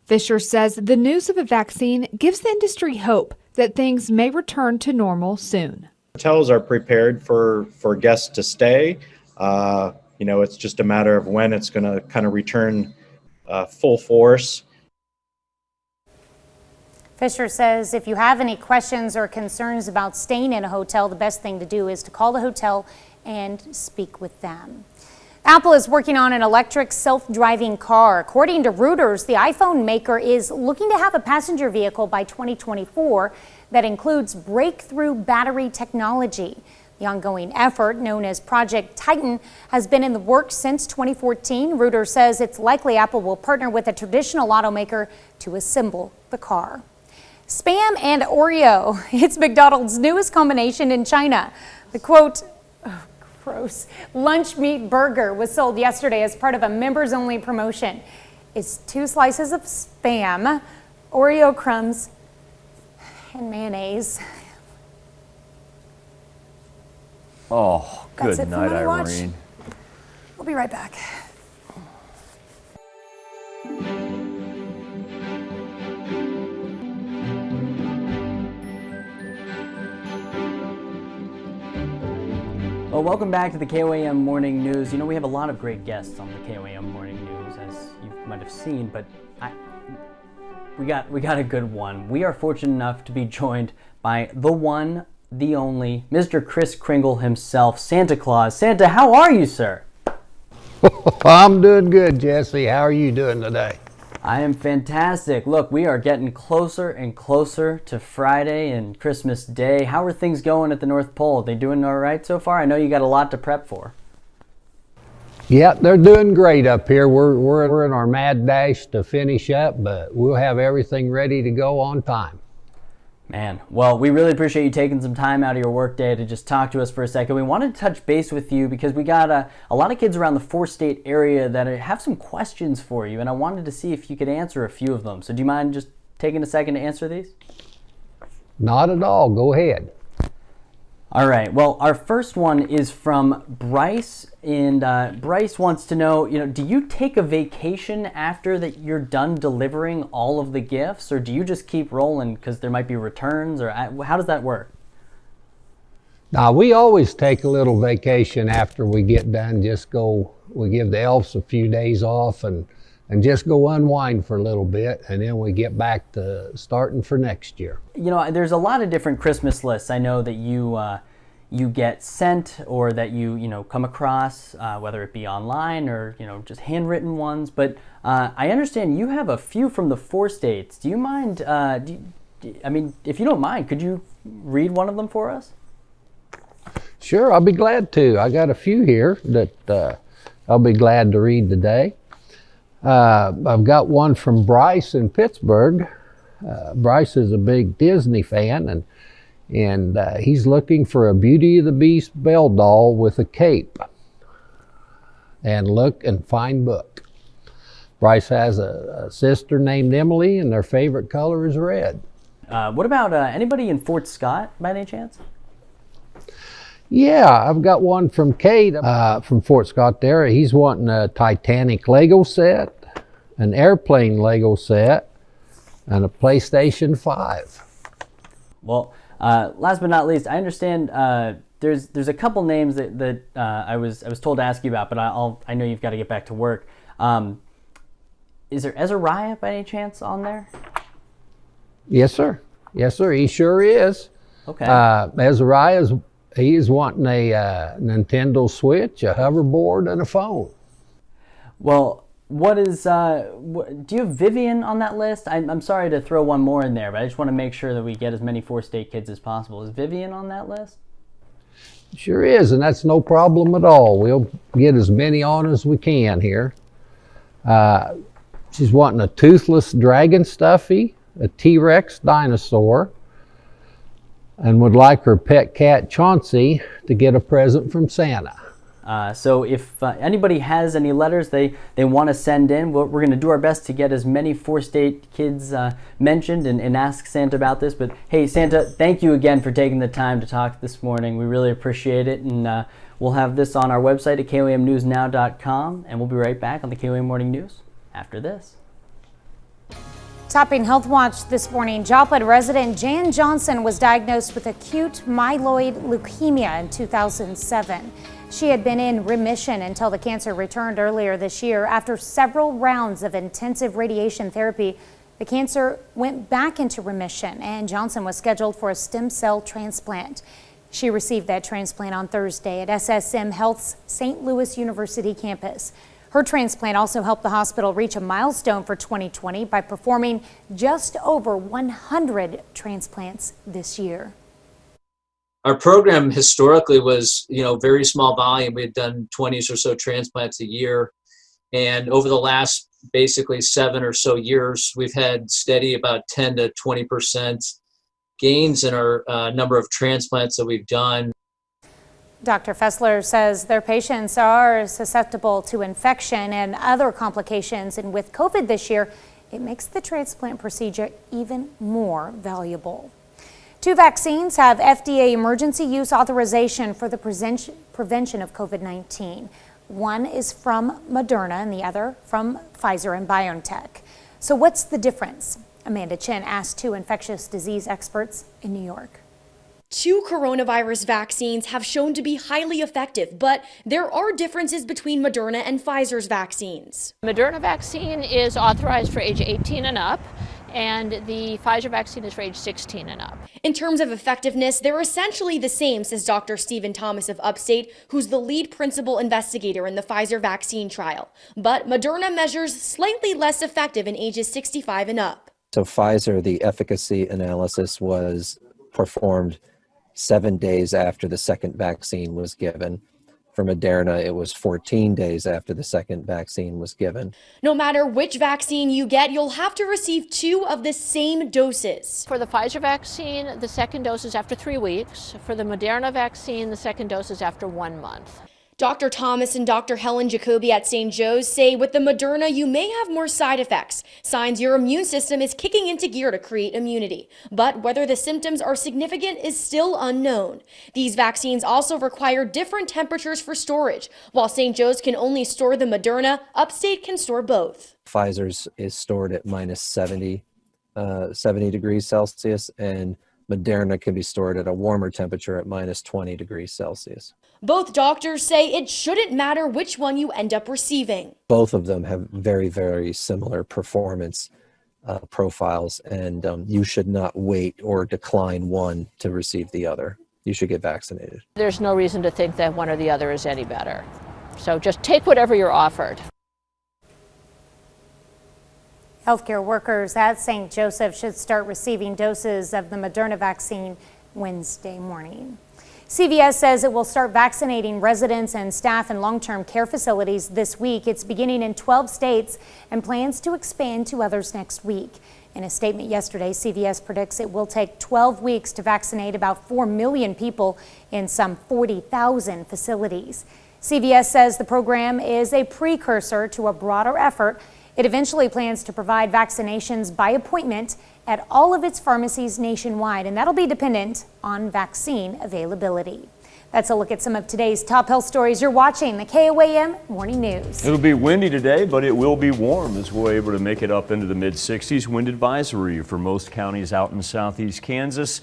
Fisher says the news of a vaccine gives the industry hope that things may return to normal soon. Hotels are prepared for guests to stay. It's just a matter of when it's going to kind of return full force. Fisher says if you have any questions or concerns about staying in a hotel, the best thing to do is to call the hotel and speak with them. Apple is working on an electric self-driving car. According to Reuters, the iPhone maker is looking to have a passenger vehicle by 2024 that includes breakthrough battery technology. The ongoing effort, known as Project Titan, has been in the works since 2014. Reuters says it's likely Apple will partner with a traditional automaker to assemble the car. Spam and Oreo. It's McDonald's newest combination in China. The quote, gross, lunch meat burger was sold yesterday as part of a members-only promotion. It's 2 slices of Spam, Oreo crumbs, and mayonnaise. Oh, That's good it for night, Money Watch. Irene. We'll be right back. Well, welcome back to the KOAM Morning News. We have a lot of great guests on the KOAM Morning News, as you might have seen, but we got a good one. We are fortunate enough to be joined by the one, the only, Mr. Kris Kringle himself, Santa Claus. Santa, how are you, sir? I'm doing good, Jesse. How are you doing today? I am fantastic. Look, we are getting closer and closer to Friday and Christmas Day. How are things going at the North Pole? Are they doing all right so far? I know you got a lot to prep for. Yeah, they're doing great up here. We're in our mad dash to finish up, but we'll have everything ready to go on time. Man, well, we really appreciate you taking some time out of your workday to just talk to us for a second. We wanted to touch base with you because we got a lot of kids around the four-state area that have some questions for you, and I wanted to see if you could answer a few of them. So do you mind just taking a second to answer these? Not at all. Go ahead. All right. Well, our first one is from Bryce, and Bryce wants to know, do you take a vacation after that you're done delivering all of the gifts, or do you just keep rolling because there might be returns, or how does that work? Now, we always take a little vacation after we get done. We give the elves a few days off and just go unwind for a little bit, and then we get back to starting for next year. There's a lot of different Christmas lists I know that you get sent or that you come across, whether it be online or just handwritten ones. But I understand you have a few from the four states. Do you mind? If you don't mind, could you read one of them for us? Sure, I'll be glad to. I got a few here that I'll be glad to read today. I've got one from Bryce in Pittsburgh. Bryce is a big Disney fan, and he's looking for a Beauty of the Beast Belle doll with a cape and look and find book. Bryce has a sister named Emily, and their favorite color is red. What about anybody in Fort Scott by any chance? Yeah, I've got one from Kate from Fort Scott there. He's wanting a Titanic Lego set, an airplane Lego set, and a PlayStation 5. Well, last but not least, I understand there's a couple names that I was told to ask you about, but I know you've got to get back to work. Is there Ezariah by any chance on there? Yes, sir. Yes, sir. He sure is. Okay. Ezariah he's wanting a Nintendo Switch, a hoverboard, and a phone. Well, what is? Do you have Vivian on that list? I'm sorry to throw one more in there, but I just want to make sure that we get as many four-state kids as possible. Is Vivian on that list? Sure is, and that's no problem at all. We'll get as many on as we can here. She's wanting a toothless dragon stuffy, a T-Rex dinosaur, and would like her pet cat Chauncey to get a present from Santa. So if anybody has any letters they want to send in, we're going to do our best to get as many four-state kids mentioned and ask Santa about this. But hey, Santa, thank you again for taking the time to talk this morning. We really appreciate it, and we'll have this on our website at KOAMnewsnow.com, and we'll be right back on the KOAM Morning News after this. Topping Health Watch this morning, Joplin resident Jan Johnson was diagnosed with acute myeloid leukemia in 2007. She had been in remission until the cancer returned earlier this year. After several rounds of intensive radiation therapy, the cancer went back into remission, and Johnson was scheduled for a stem cell transplant. She received that transplant on Thursday at SSM Health's St. Louis University campus. Her transplant also helped the hospital reach a milestone for 2020 by performing just over 100 transplants this year. Our program historically was, very small volume. We had done 20 or so transplants a year. And over the last basically 7 or so years, we've had steady about 10 to 20% gains in our number of transplants that we've done. Dr. Fessler says their patients are susceptible to infection and other complications, and with COVID this year, it makes the transplant procedure even more valuable. 2 vaccines have FDA emergency use authorization for the prevention of COVID-19. One is from Moderna and the other from Pfizer and BioNTech. So what's the difference? Amanda Chen asked 2 infectious disease experts in New York. 2 coronavirus vaccines have shown to be highly effective, but there are differences between Moderna and Pfizer's vaccines. Moderna vaccine is authorized for age 18 and up, and the Pfizer vaccine is for age 16 and up. In terms of effectiveness, they're essentially the same, says Dr. Stephen Thomas of Upstate, who's the lead principal investigator in the Pfizer vaccine trial. But Moderna measures slightly less effective in ages 65 and up. So Pfizer, the efficacy analysis was performed 7 days after the second vaccine was given. For Moderna, it was 14 days after the second vaccine was given. No matter which vaccine you get, you'll have to receive 2 of the same doses. For the Pfizer vaccine, the second dose is after 3 weeks. For the Moderna vaccine, the second dose is after 1 month. Dr. Thomas and Dr. Helen Jacoby at St. Joe's say with the Moderna, you may have more side effects, signs your immune system is kicking into gear to create immunity. But whether the symptoms are significant is still unknown. These vaccines also require different temperatures for storage. While St. Joe's can only store the Moderna, Upstate can store both. Pfizer's is stored at minus 70 degrees Celsius, and Moderna can be stored at a warmer temperature at minus 20 degrees Celsius. Both doctors say it shouldn't matter which one you end up receiving. Both of them have very, very similar performance profiles, and you should not wait or decline one to receive the other. You should get vaccinated. There's no reason to think that one or the other is any better. So just take whatever you're offered. Healthcare workers at St. Joseph should start receiving doses of the Moderna vaccine Wednesday morning. CVS says it will start vaccinating residents and staff in long-term care facilities this week. It's beginning in 12 states and plans to expand to others next week. In a statement yesterday, CVS predicts it will take 12 weeks to vaccinate about 4 million people in some 40,000 facilities. CVS says the program is a precursor to a broader effort. It eventually plans to provide vaccinations by appointment at all of its pharmacies nationwide, and that'll be dependent on vaccine availability. That's a look at some of today's top health stories. You're watching the KOAM Morning News. It'll be windy today, but it will be warm as we're able to make it up into the mid-60s. Wind advisory for most counties out in southeast Kansas.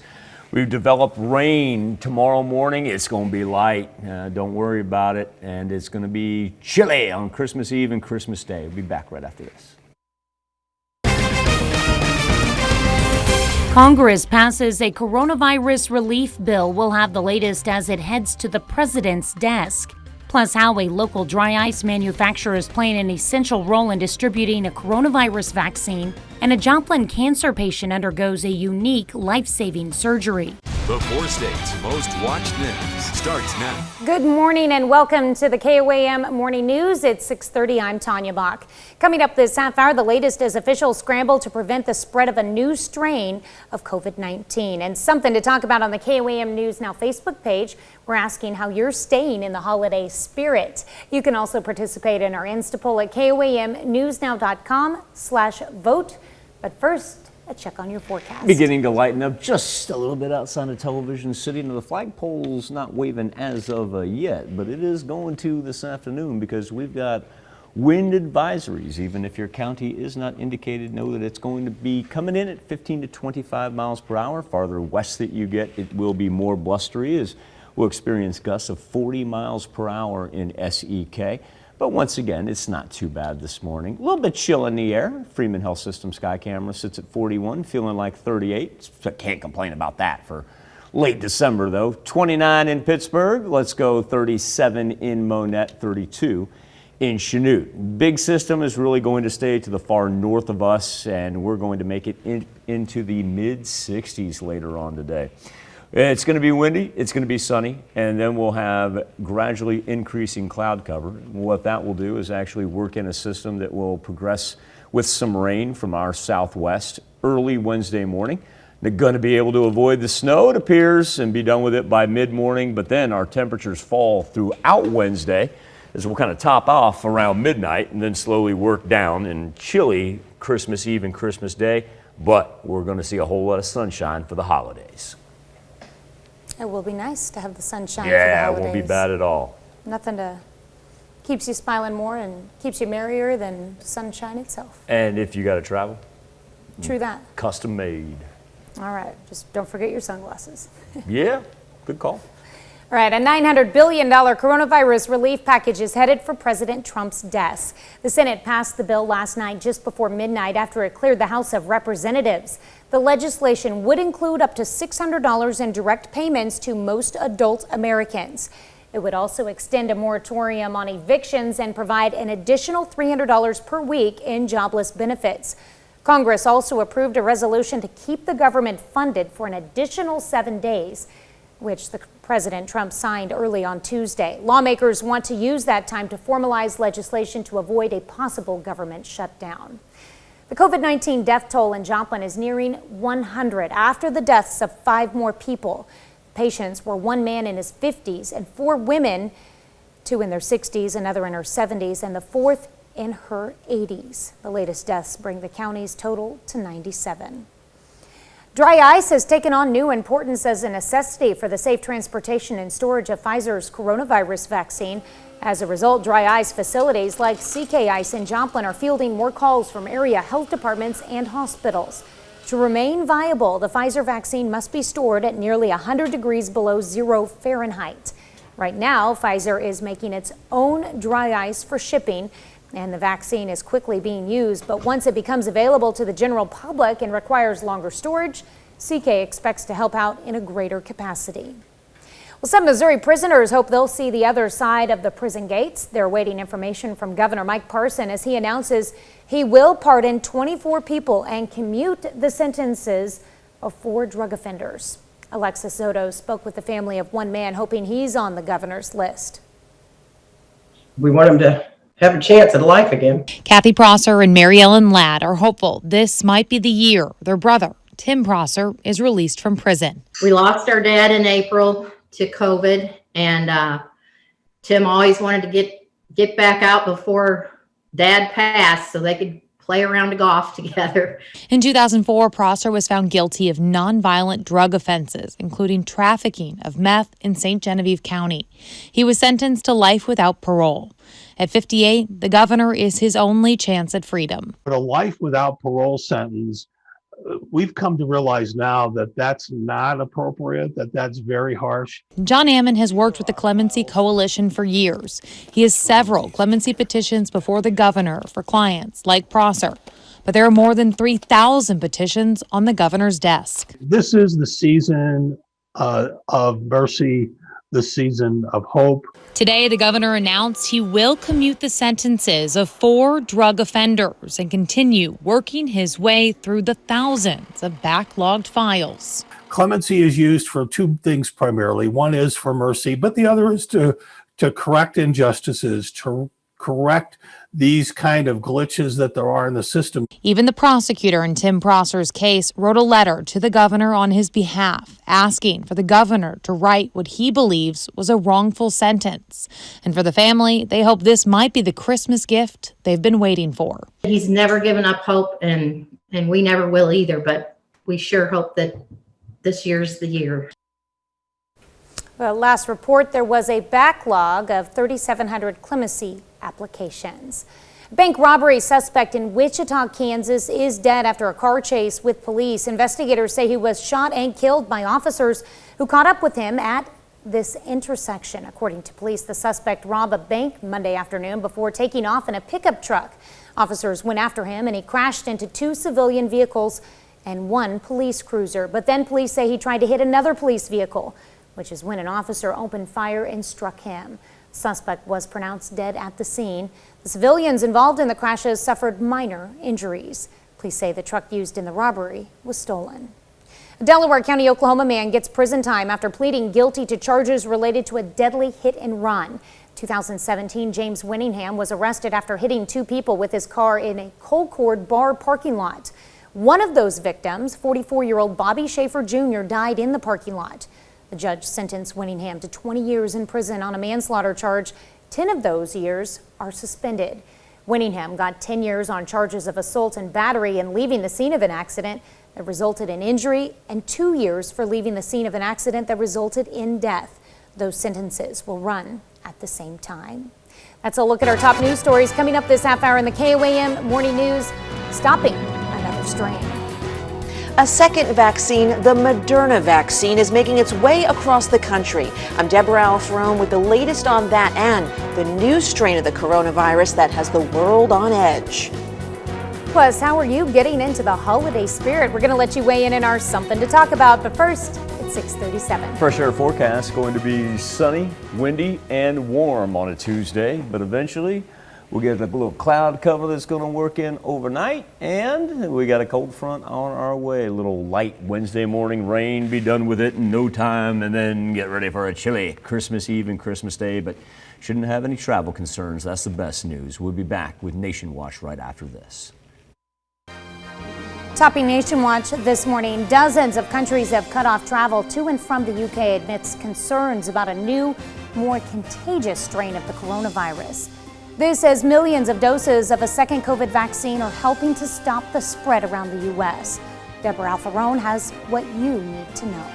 We've developed rain tomorrow morning. It's going to be light. Don't worry about it. And it's going to be chilly on Christmas Eve and Christmas Day. We'll be back right after this. Congress passes a coronavirus relief bill. We'll have the latest as it heads to the president's desk. Plus, how a local dry ice manufacturer is playing an essential role in distributing a coronavirus vaccine, and a Joplin cancer patient undergoes a unique life-saving surgery. The 4 states' most watched news starts now. Good morning and welcome to the KOAM Morning News. It's 6:30. I'm Tanya Bach. Coming up this half hour, the latest is officials scramble to prevent the spread of a new strain of COVID-19. And something to talk about on the KOAM News Now Facebook page. We're asking how you're staying in the holiday spirit. You can also participate in our Insta poll at KOAMnewsnow.com/vote. But first, a check on your forecast. Beginning to lighten up just a little bit outside of Television City. Now, the flagpole's not waving as of yet, but it is going to this afternoon because we've got wind advisories. Even if your county is not indicated, know that it's going to be coming in at 15 to 25 miles per hour. Farther west that you get, it will be more blustery as we'll experience gusts of 40 miles per hour in SEK. But once again, it's not too bad this morning. A little bit chill in the air. Freeman Health System sky camera sits at 41, feeling like 38. So can't complain about that for late December, though. 29 in Pittsburgh. Let's go 37 in Monette, 32 in Chanute. Big system is really going to stay to the far north of us, and we're going to make it into the mid-60s later on today. It's going to be windy, it's going to be sunny, and then we'll have gradually increasing cloud cover. What that will do is actually work in a system that will progress with some rain from our southwest early Wednesday morning. They're going to be able to avoid the snow, it appears, and be done with it by mid-morning, but then our temperatures fall throughout Wednesday as we'll kind of top off around midnight and then slowly work down in chilly Christmas Eve and Christmas Day, but we're going to see a whole lot of sunshine for the holidays. It will be nice to have the sunshine for the Yeah, it holidays. won't be bad at all. Nothing to keeps you smiling more and keeps you merrier than sunshine itself. And if you got to travel, True that. custom made. All right, just don't forget your sunglasses. Yeah, good call. All right, a $900 billion coronavirus relief package is headed for President Trump's desk. The Senate passed the bill last night just before midnight after it cleared the House of Representatives. The legislation would include up to $600 in direct payments to most adult Americans. It would also extend a moratorium on evictions and provide an additional $300 per week in jobless benefits. Congress also approved a resolution to keep the government funded for an additional 7 days, which the President Trump signed early on Tuesday. Lawmakers want to use that time to formalize legislation to avoid a possible government shutdown. The COVID-19 death toll in Joplin is nearing 100 after the deaths of 5 more people. Patients were one man in his 50s and 4 women, 2 in their 60s, another in her 70s, and the 4th in her 80s. The latest deaths bring the county's total to 97. Dry ice has taken on new importance as a necessity for the safe transportation and storage of Pfizer's coronavirus vaccine. As a result, dry ice facilities like CK Ice in Joplin are fielding more calls from area health departments and hospitals. To remain viable, the Pfizer vaccine must be stored at nearly 100 degrees below 0 Fahrenheit. Right now, Pfizer is making its own dry ice for shipping, and the vaccine is quickly being used. But once it becomes available to the general public and requires longer storage, CK expects to help out in a greater capacity. Well, some Missouri prisoners hope they'll see the other side of the prison gates. They're awaiting information from Governor Mike Parson as he announces he will pardon 24 people and commute the sentences of 4 drug offenders. Alexis Soto spoke with the family of one man, hoping he's on the governor's list. We want him to have a chance at life again. Kathy Prosser and Mary Ellen Ladd are hopeful this might be the year their brother, Tim Prosser, is released from prison. We lost our dad in April to COVID, and Tim always wanted to get back out before Dad passed so they could play around golf together. In 2004, Prosser was found guilty of nonviolent drug offenses, including trafficking of meth in St. Genevieve County. He was sentenced to life without parole. At 58, the governor is his only chance at freedom. But a life without parole sentence, we've come to realize now that that's not appropriate, that's very harsh. John Ammon has worked with the Clemency Coalition for years. He has several clemency petitions before the governor for clients like Prosser. But there are more than 3,000 petitions on the governor's desk. This is the season of mercy, the season of hope. Today, the governor announced he will commute the sentences of 4 drug offenders and continue working his way through the thousands of backlogged files. Clemency is used for 2 things primarily. One is for mercy, but the other is to correct injustices, to correct these kind of glitches that there are in the system. Even the prosecutor in Tim Prosser's case wrote a letter to the governor on his behalf, asking for the governor to write what he believes was a wrongful sentence. And for the family, they hope this might be the Christmas gift they've been waiting for. He's never given up hope, and we never will either, but we sure hope that this year's the year. Well, last report, there was a backlog of 3,700 clemency applications. Bank robbery suspect in Wichita, Kansas is dead after a car chase with police. Investigators say he was shot and killed by officers who caught up with him at this intersection. According to police, the suspect robbed a bank Monday afternoon before taking off in a pickup truck. Officers went after him and he crashed into 2 civilian vehicles and 1 police cruiser. But then police say he tried to hit another police vehicle, which is when an officer opened fire and struck him. Suspect was pronounced dead at the scene. The civilians involved in the crashes suffered minor injuries. Police say the truck used in the robbery was stolen. A Delaware County, Oklahoma man gets prison time after pleading guilty to charges related to a deadly hit and run. 2017, James Winningham was arrested after hitting 2 people with his car in a Colcord bar parking lot. One of those victims, 44-year-old Bobby Schaefer Jr., died in the parking lot. The judge sentenced Winningham to 20 years in prison on a manslaughter charge. 10 of those years are suspended. Winningham got 10 years on charges of assault and battery and leaving the scene of an accident that resulted in injury, and 2 years for leaving the scene of an accident that resulted in death. Those sentences will run at the same time. That's a look at our top news stories coming up this half hour in the KOAM Morning News. Stopping another strain. A second vaccine, the Moderna vaccine, is making its way across the country. I'm Deborah Alferone with the latest on that and the new strain of the coronavirus that has the world on edge. Plus, how are you getting into the holiday spirit? We're going to let you weigh in our Something to Talk About, but first, it's 6:37. Fresh air forecast going to be sunny, windy, and warm on a Tuesday, but eventually We'll get a little cloud cover that's going to work in overnight, and we got a cold front on our way. A little light Wednesday morning rain, be done with it in no time, and then get ready for a chilly Christmas Eve and Christmas Day, but shouldn't have any travel concerns. That's the best news. We'll be back with Nationwatch right after this. Topping Nationwatch this morning, dozens of countries have cut off travel to and from the UK amidst concerns about a new, more contagious strain of the coronavirus. This as millions of doses of a second COVID vaccine are helping to stop the spread around the U.S. Deborah Alfarone has what you need to know.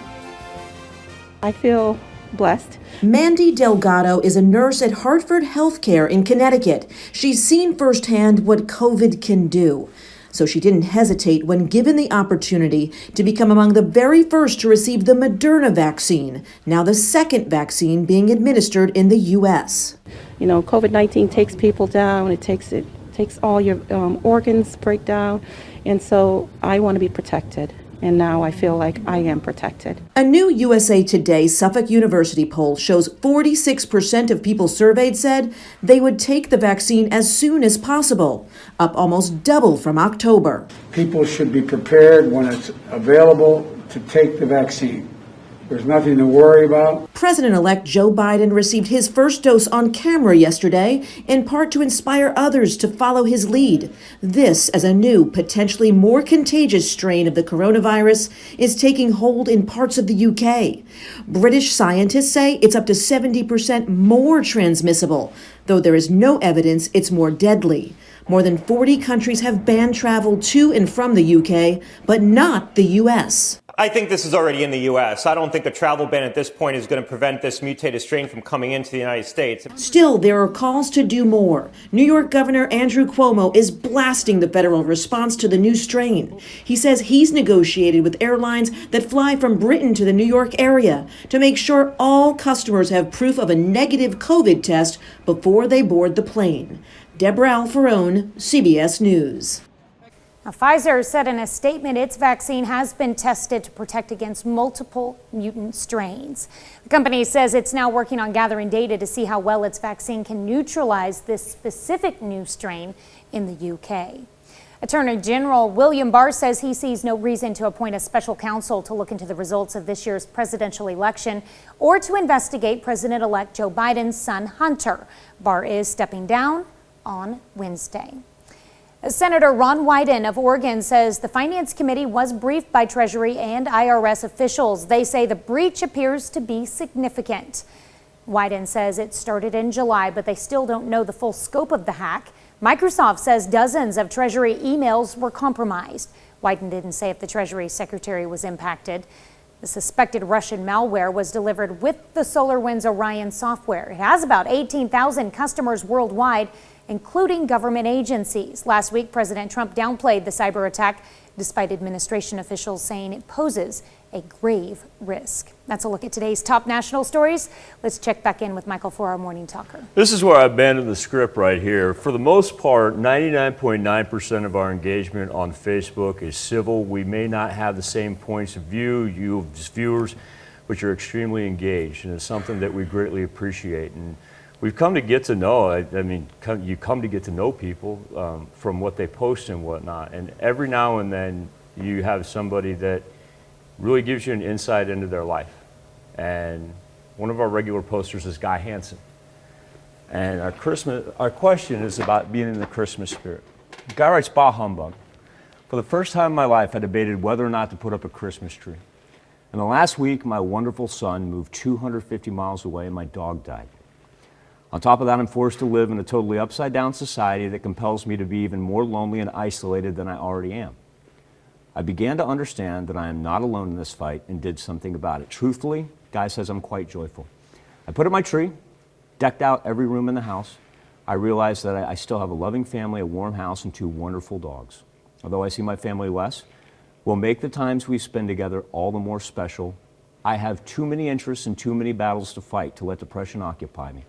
I feel blessed. Mandy Delgado is a nurse at Hartford Healthcare in Connecticut. She's seen firsthand what COVID can do. So she didn't hesitate when given the opportunity to become among the very first to receive the Moderna vaccine, now the second vaccine being administered in the U.S. You know, COVID-19 takes people down. It takes all your organs break down. And so I want to be protected. And now I feel like I am protected. A new USA Today Suffolk University poll shows 46% of people surveyed said they would take the vaccine as soon as possible, up almost double from October. People should be prepared when it's available to take the vaccine. There's nothing to worry about. President-elect Joe Biden received his first dose on camera yesterday, in part to inspire others to follow his lead. This as a new, potentially more contagious strain of the coronavirus is taking hold in parts of the UK. British scientists say it's up to 70% more transmissible, though there is no evidence it's more deadly. More than 40 countries have banned travel to and from the UK, but not the US. I think this is already in the U.S. I don't think a travel ban at this point is going to prevent this mutated strain from coming into the United States. Still, there are calls to do more. New York Governor Andrew Cuomo is blasting the federal response to the new strain. He says he's negotiated with airlines that fly from Britain to the New York area to make sure all customers have proof of a negative COVID test before they board the plane. Deborah Alfarone, CBS News. Now, Pfizer said in a statement its vaccine has been tested to protect against multiple mutant strains. The company says it's now working on gathering data to see how well its vaccine can neutralize this specific new strain in the UK. Attorney General William Barr says he sees no reason to appoint a special counsel to look into the results of this year's presidential election or to investigate President-elect Joe Biden's son, Hunter. Barr is stepping down on Wednesday. Senator Ron Wyden of Oregon says the Finance Committee was briefed by Treasury and IRS officials. They say the breach appears to be significant. Wyden says it started in July, but they still don't know the full scope of the hack. Microsoft says dozens of Treasury emails were compromised. Wyden didn't say if the Treasury Secretary was impacted. The suspected Russian malware was delivered with the SolarWinds Orion software. It has about 18,000 customers worldwide, including government agencies. Last week, President Trump downplayed the cyber attack, despite administration officials saying it poses a grave risk. That's a look at today's top national stories. Let's check back in with Michael for our Morning Talker. This is where I abandoned the script right here. For the most part, 99.9% of our engagement on Facebook is civil. We may not have the same points of view, you as viewers, but you're extremely engaged, and it's something that we greatly appreciate. And we've come to get to know, you come to get to know people from what they post and whatnot. And every now and then you have somebody that really gives you an insight into their life. And one of our regular posters is Guy Hansen. And our question is about being in the Christmas spirit. Guy writes, "Bah humbug. For the first time in my life, I debated whether or not to put up a Christmas tree. In the last week, my wonderful son moved 250 miles away and my dog died. On top of that, I'm forced to live in a totally upside-down society that compels me to be even more lonely and isolated than I already am. I began to understand that I am not alone in this fight and did something about it. Truthfully, Guy says I'm quite joyful. I put up my tree, decked out every room in the house. I realized that I still have a loving family, a warm house, and 2 wonderful dogs. Although I see my family less, will make the times we spend together all the more special. I have too many interests and too many battles to fight to let depression occupy me.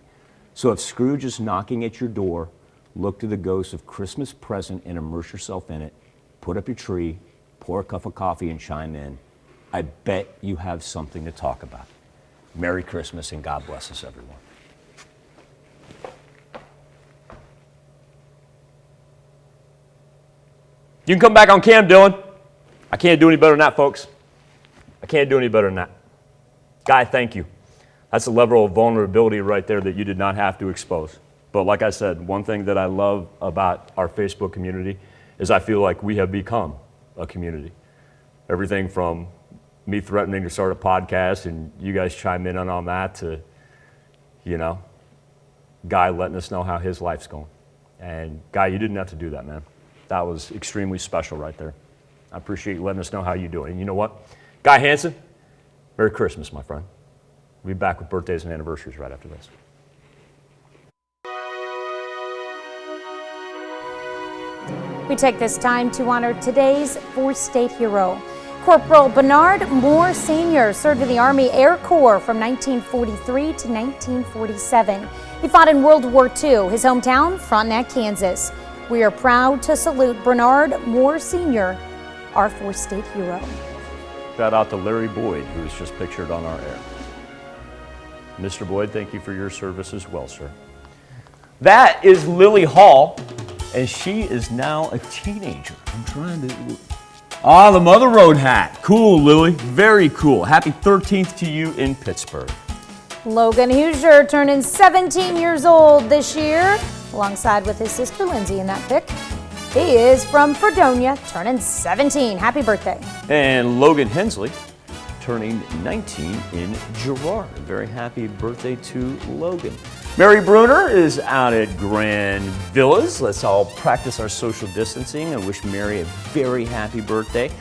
So if Scrooge is knocking at your door, look to the ghost of Christmas present and immerse yourself in it. Put up your tree, pour a cup of coffee and chime in. I bet you have something to talk about. Merry Christmas and God bless us, everyone." You can come back on cam, Dylan. I can't do any better than that, folks. I can't do any better than that. Guy, thank you. That's a level of vulnerability right there that you did not have to expose. But like I said, one thing that I love about our Facebook community is I feel like we have become a community. Everything from me threatening to start a podcast and you guys chime in on that to, you know, Guy letting us know how his life's going. And Guy, you didn't have to do that, man. That was extremely special right there. I appreciate you letting us know how you're doing. And you know what? Guy Hansen, Merry Christmas, my friend. We'll be back with birthdays and anniversaries right after this. We take this time to honor today's fourth state hero. Corporal Bernard Moore Sr. served in the Army Air Corps from 1943 to 1947. He fought in World War II, his hometown, Frontenac, Kansas. We are proud to salute Bernard Moore Sr., our fourth state hero. Shout out to Larry Boyd, who was just pictured on our air. Mr. Boyd, thank you for your service as well, sir. That is Lily Hall, and she is now a teenager. I'm trying to... Ah, the Mother Road hat. Cool, Lily. Very cool. Happy 13th to you in Pittsburgh. Logan Huser turning 17 years old this year, alongside with his sister Lindsay in that pic. He is from Fredonia, turning 17. Happy birthday. And Logan Hensley turning 19 in Girard. Very happy birthday to Logan. Mary Bruner is out at Grand Villas. Let's all practice our social distancing and wish Mary a very happy birthday.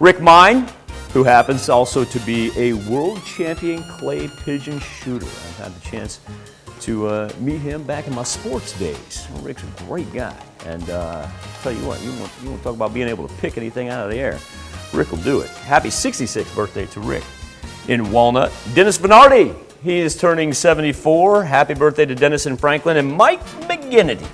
Rick Mine, who happens also to be a world champion clay pigeon shooter. I've had the chance to meet him back in my sports days. Rick's a great guy. And tell you what, you want to talk about being able to pick anything out of the air. Rick will do it. Happy 66th birthday to Rick. In Walnut, Dennis Bernardi. He is turning 74. Happy birthday to Dennis and Franklin. And Mike McGinnity.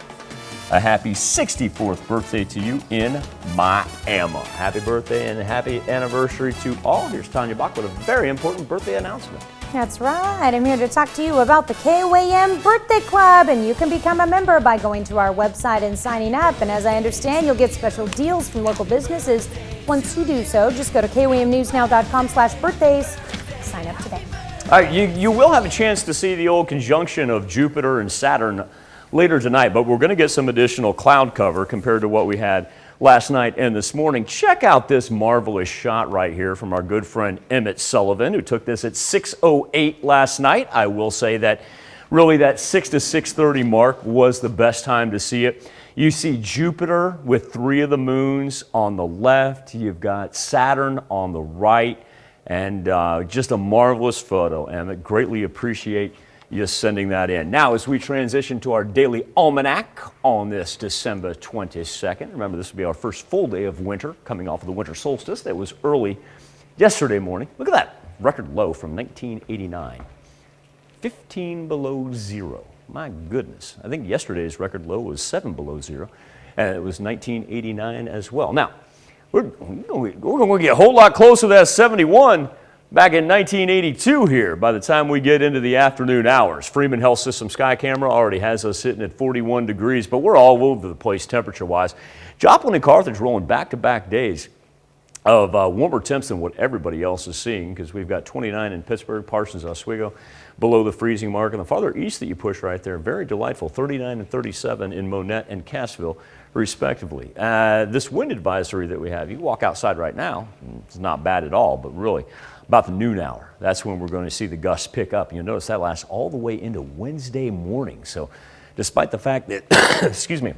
A happy 64th birthday to you in Miami. Happy birthday and happy anniversary to all. Here's Tanya Bach with a very important birthday announcement. That's right. I'm here to talk to you about the KOAM Birthday Club, and you can become a member by going to our website and signing up. And as I understand, you'll get special deals from local businesses once you do so. Just go to KOAMnewsnow.com/birthdays. Sign up today. All right, you will have a chance to see the old conjunction of Jupiter and Saturn later tonight, but we're going to get some additional cloud cover compared to what we had last night and this morning. Check out this marvelous shot right here from our good friend Emmett Sullivan, who took this at 6:08 last night. I will say that really that 6 to 6:30 mark was the best time to see it. You see Jupiter with 3 of the moons on the left. You've got Saturn on the right, and just a marvelous photo, Emmett. Greatly appreciate you sending that in. Now, as we transition to our daily almanac on this December 22nd, remember this will be our first full day of winter, coming off of the winter solstice that was early yesterday morning. Look at that, record low from 1989, 15 below zero. My goodness, I think yesterday's record low was 7 below zero, and it was 1989 as well. Now, we're going to get a whole lot closer to that 71 back in 1982 here by the time we get into the afternoon hours. Freeman Health System Sky Camera already has us sitting at 41 degrees, but we're all over the place temperature-wise. Joplin and Carthage rolling back-to-back days of warmer temps than what everybody else is seeing, because we've got 29 in Pittsburgh, Parsons, Oswego, below the freezing mark. And the farther east that you push right there, very delightful, 39 and 37 in Monette and Cassville, respectively. This wind advisory that we have, you walk outside right now, it's not bad at all, but really about the noon hour, that's when we're going to see the gusts pick up. You'll notice that lasts all the way into Wednesday morning. So despite the fact that, excuse me,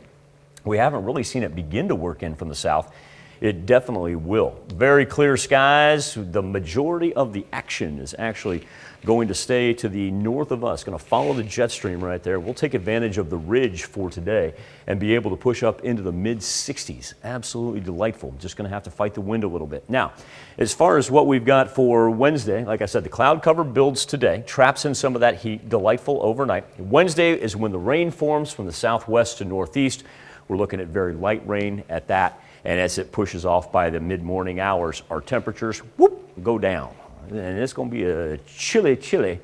we haven't really seen it begin to work in from the south, it definitely will. Very clear skies. The majority of the action is actually going to stay to the north of us, going to follow the jet stream right there. We'll take advantage of the ridge for today and be able to push up into the mid-60s. Absolutely delightful. Just going to have to fight the wind a little bit. Now, as far as what we've got for Wednesday, like I said, the cloud cover builds today, traps in some of that heat, delightful overnight. Wednesday is when the rain forms from the southwest to northeast. We're looking at very light rain at that. And as it pushes off by the mid-morning hours, our temperatures, whoop, go down. And it's going to be a chilly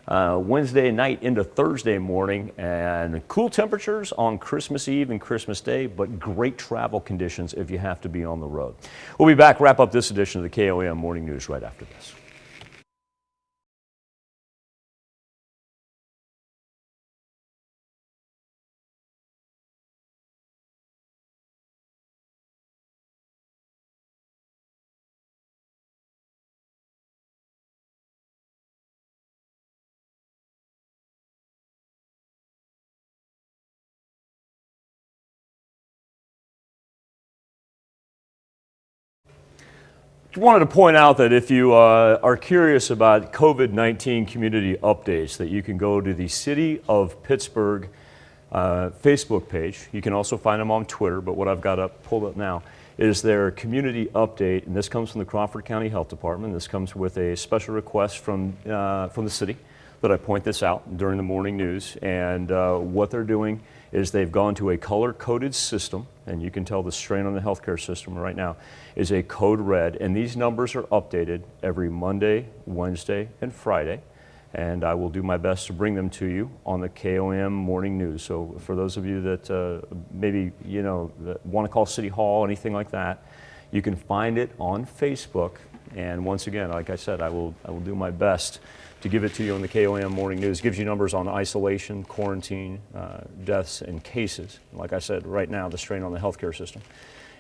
Wednesday night into Thursday morning, and cool temperatures on Christmas Eve and Christmas Day, but great travel conditions if you have to be on the road. We'll be back, wrap up this edition of the KOAM Morning News right after this. Wanted to point out that if you are curious about COVID-19 community updates, that you can go to the City of Pittsburgh Facebook page. You can also find them on Twitter, but what I've got pulled up now is their community update, and this comes from the Crawford County Health Department. This comes with a special request from the city that I point this out during the morning news, and what they're doing is they've gone to a color-coded system, and you can tell the strain on the healthcare system right now is a code red, and these numbers are updated every Monday, Wednesday, and Friday, and I will do my best to bring them to you on the KOAM Morning News. So for those of you that maybe, that want to call City Hall, anything like that, you can find it on Facebook, and once again, like I said, I will do my best to give it to you on the KOAM Morning News. It gives you numbers on isolation, quarantine, deaths, and cases. Like I said, right now, the strain on the healthcare system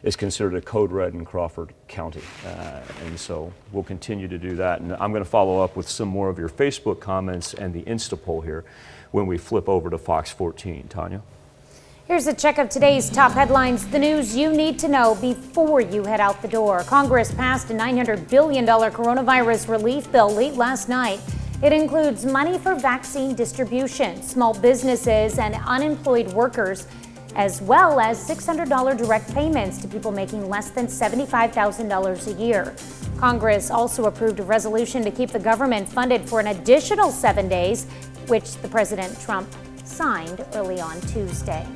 is considered a code red in Crawford County. And so we'll continue to do that. And I'm going to follow up with some more of your Facebook comments and the Insta poll here when we flip over to Fox 14. Tanya? Here's a check of today's top headlines, the news you need to know before you head out the door. Congress passed a $900 billion coronavirus relief bill late last night. It includes money for vaccine distribution, small businesses and unemployed workers, as well as $600 direct payments to people making less than $75,000 a year. Congress also approved a resolution to keep the government funded for an additional 7 days, which the President Trump signed early on Tuesday.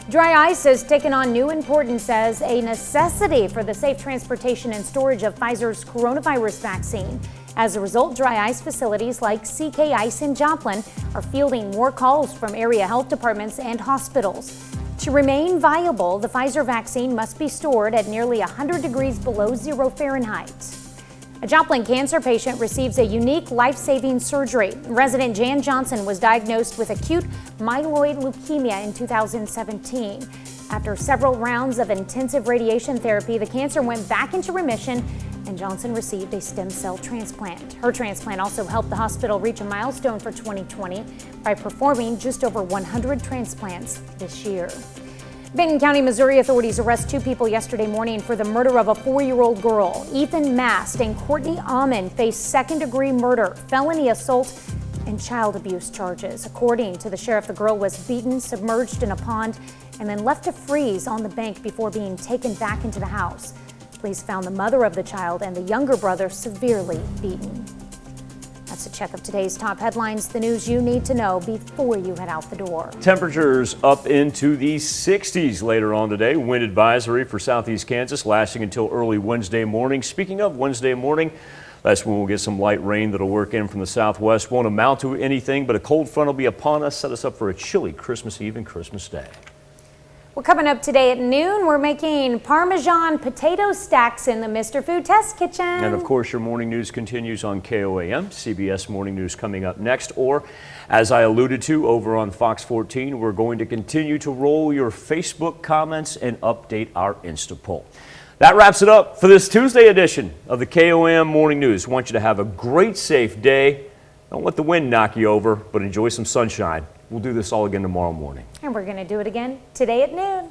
Dry ice has taken on new importance as a necessity for the safe transportation and storage of Pfizer's coronavirus vaccine. As a result, dry ice facilities like CK Ice in Joplin are fielding more calls from area health departments and hospitals. To remain viable, the Pfizer vaccine must be stored at nearly 100 degrees below 0 Fahrenheit. A Joplin cancer patient receives a unique life-saving surgery. Resident Jan Johnson was diagnosed with acute myeloid leukemia in 2017. After several rounds of intensive radiation therapy, the cancer went back into remission, and Johnson received a stem cell transplant. Her transplant also helped the hospital reach a milestone for 2020 by performing just over 100 transplants this year. Benton County, Missouri authorities arrest 2 people yesterday morning for the murder of a 4-year-old girl. Ethan Mast and Courtney Amon face second-degree murder, felony assault, and child abuse charges. According to the sheriff, the girl was beaten, submerged in a pond, and then left to freeze on the bank before being taken back into the house. Police found the mother of the child and the younger brother severely beaten. That's a check of today's top headlines, the news you need to know before you head out the door. Temperatures up into the 60s later on today. Wind advisory for southeast Kansas lasting until early Wednesday morning. Speaking of Wednesday morning, that's when we'll get some light rain that'll work in from the southwest. Won't amount to anything, but a cold front will be upon us, set us up for a chilly Christmas Eve and Christmas Day. Well, coming up today at noon, we're making Parmesan potato stacks in the Mr. Food Test Kitchen. And of course, your morning news continues on KOAM. CBS Morning News coming up next. Or, as I alluded to over on Fox 14, we're going to continue to roll your Facebook comments and update our Insta poll. That wraps it up for this Tuesday edition of the KOAM Morning News. I want you to have a great, safe day. Don't let the wind knock you over, but enjoy some sunshine. We'll do this all again tomorrow morning. And we're going to do it again today at noon.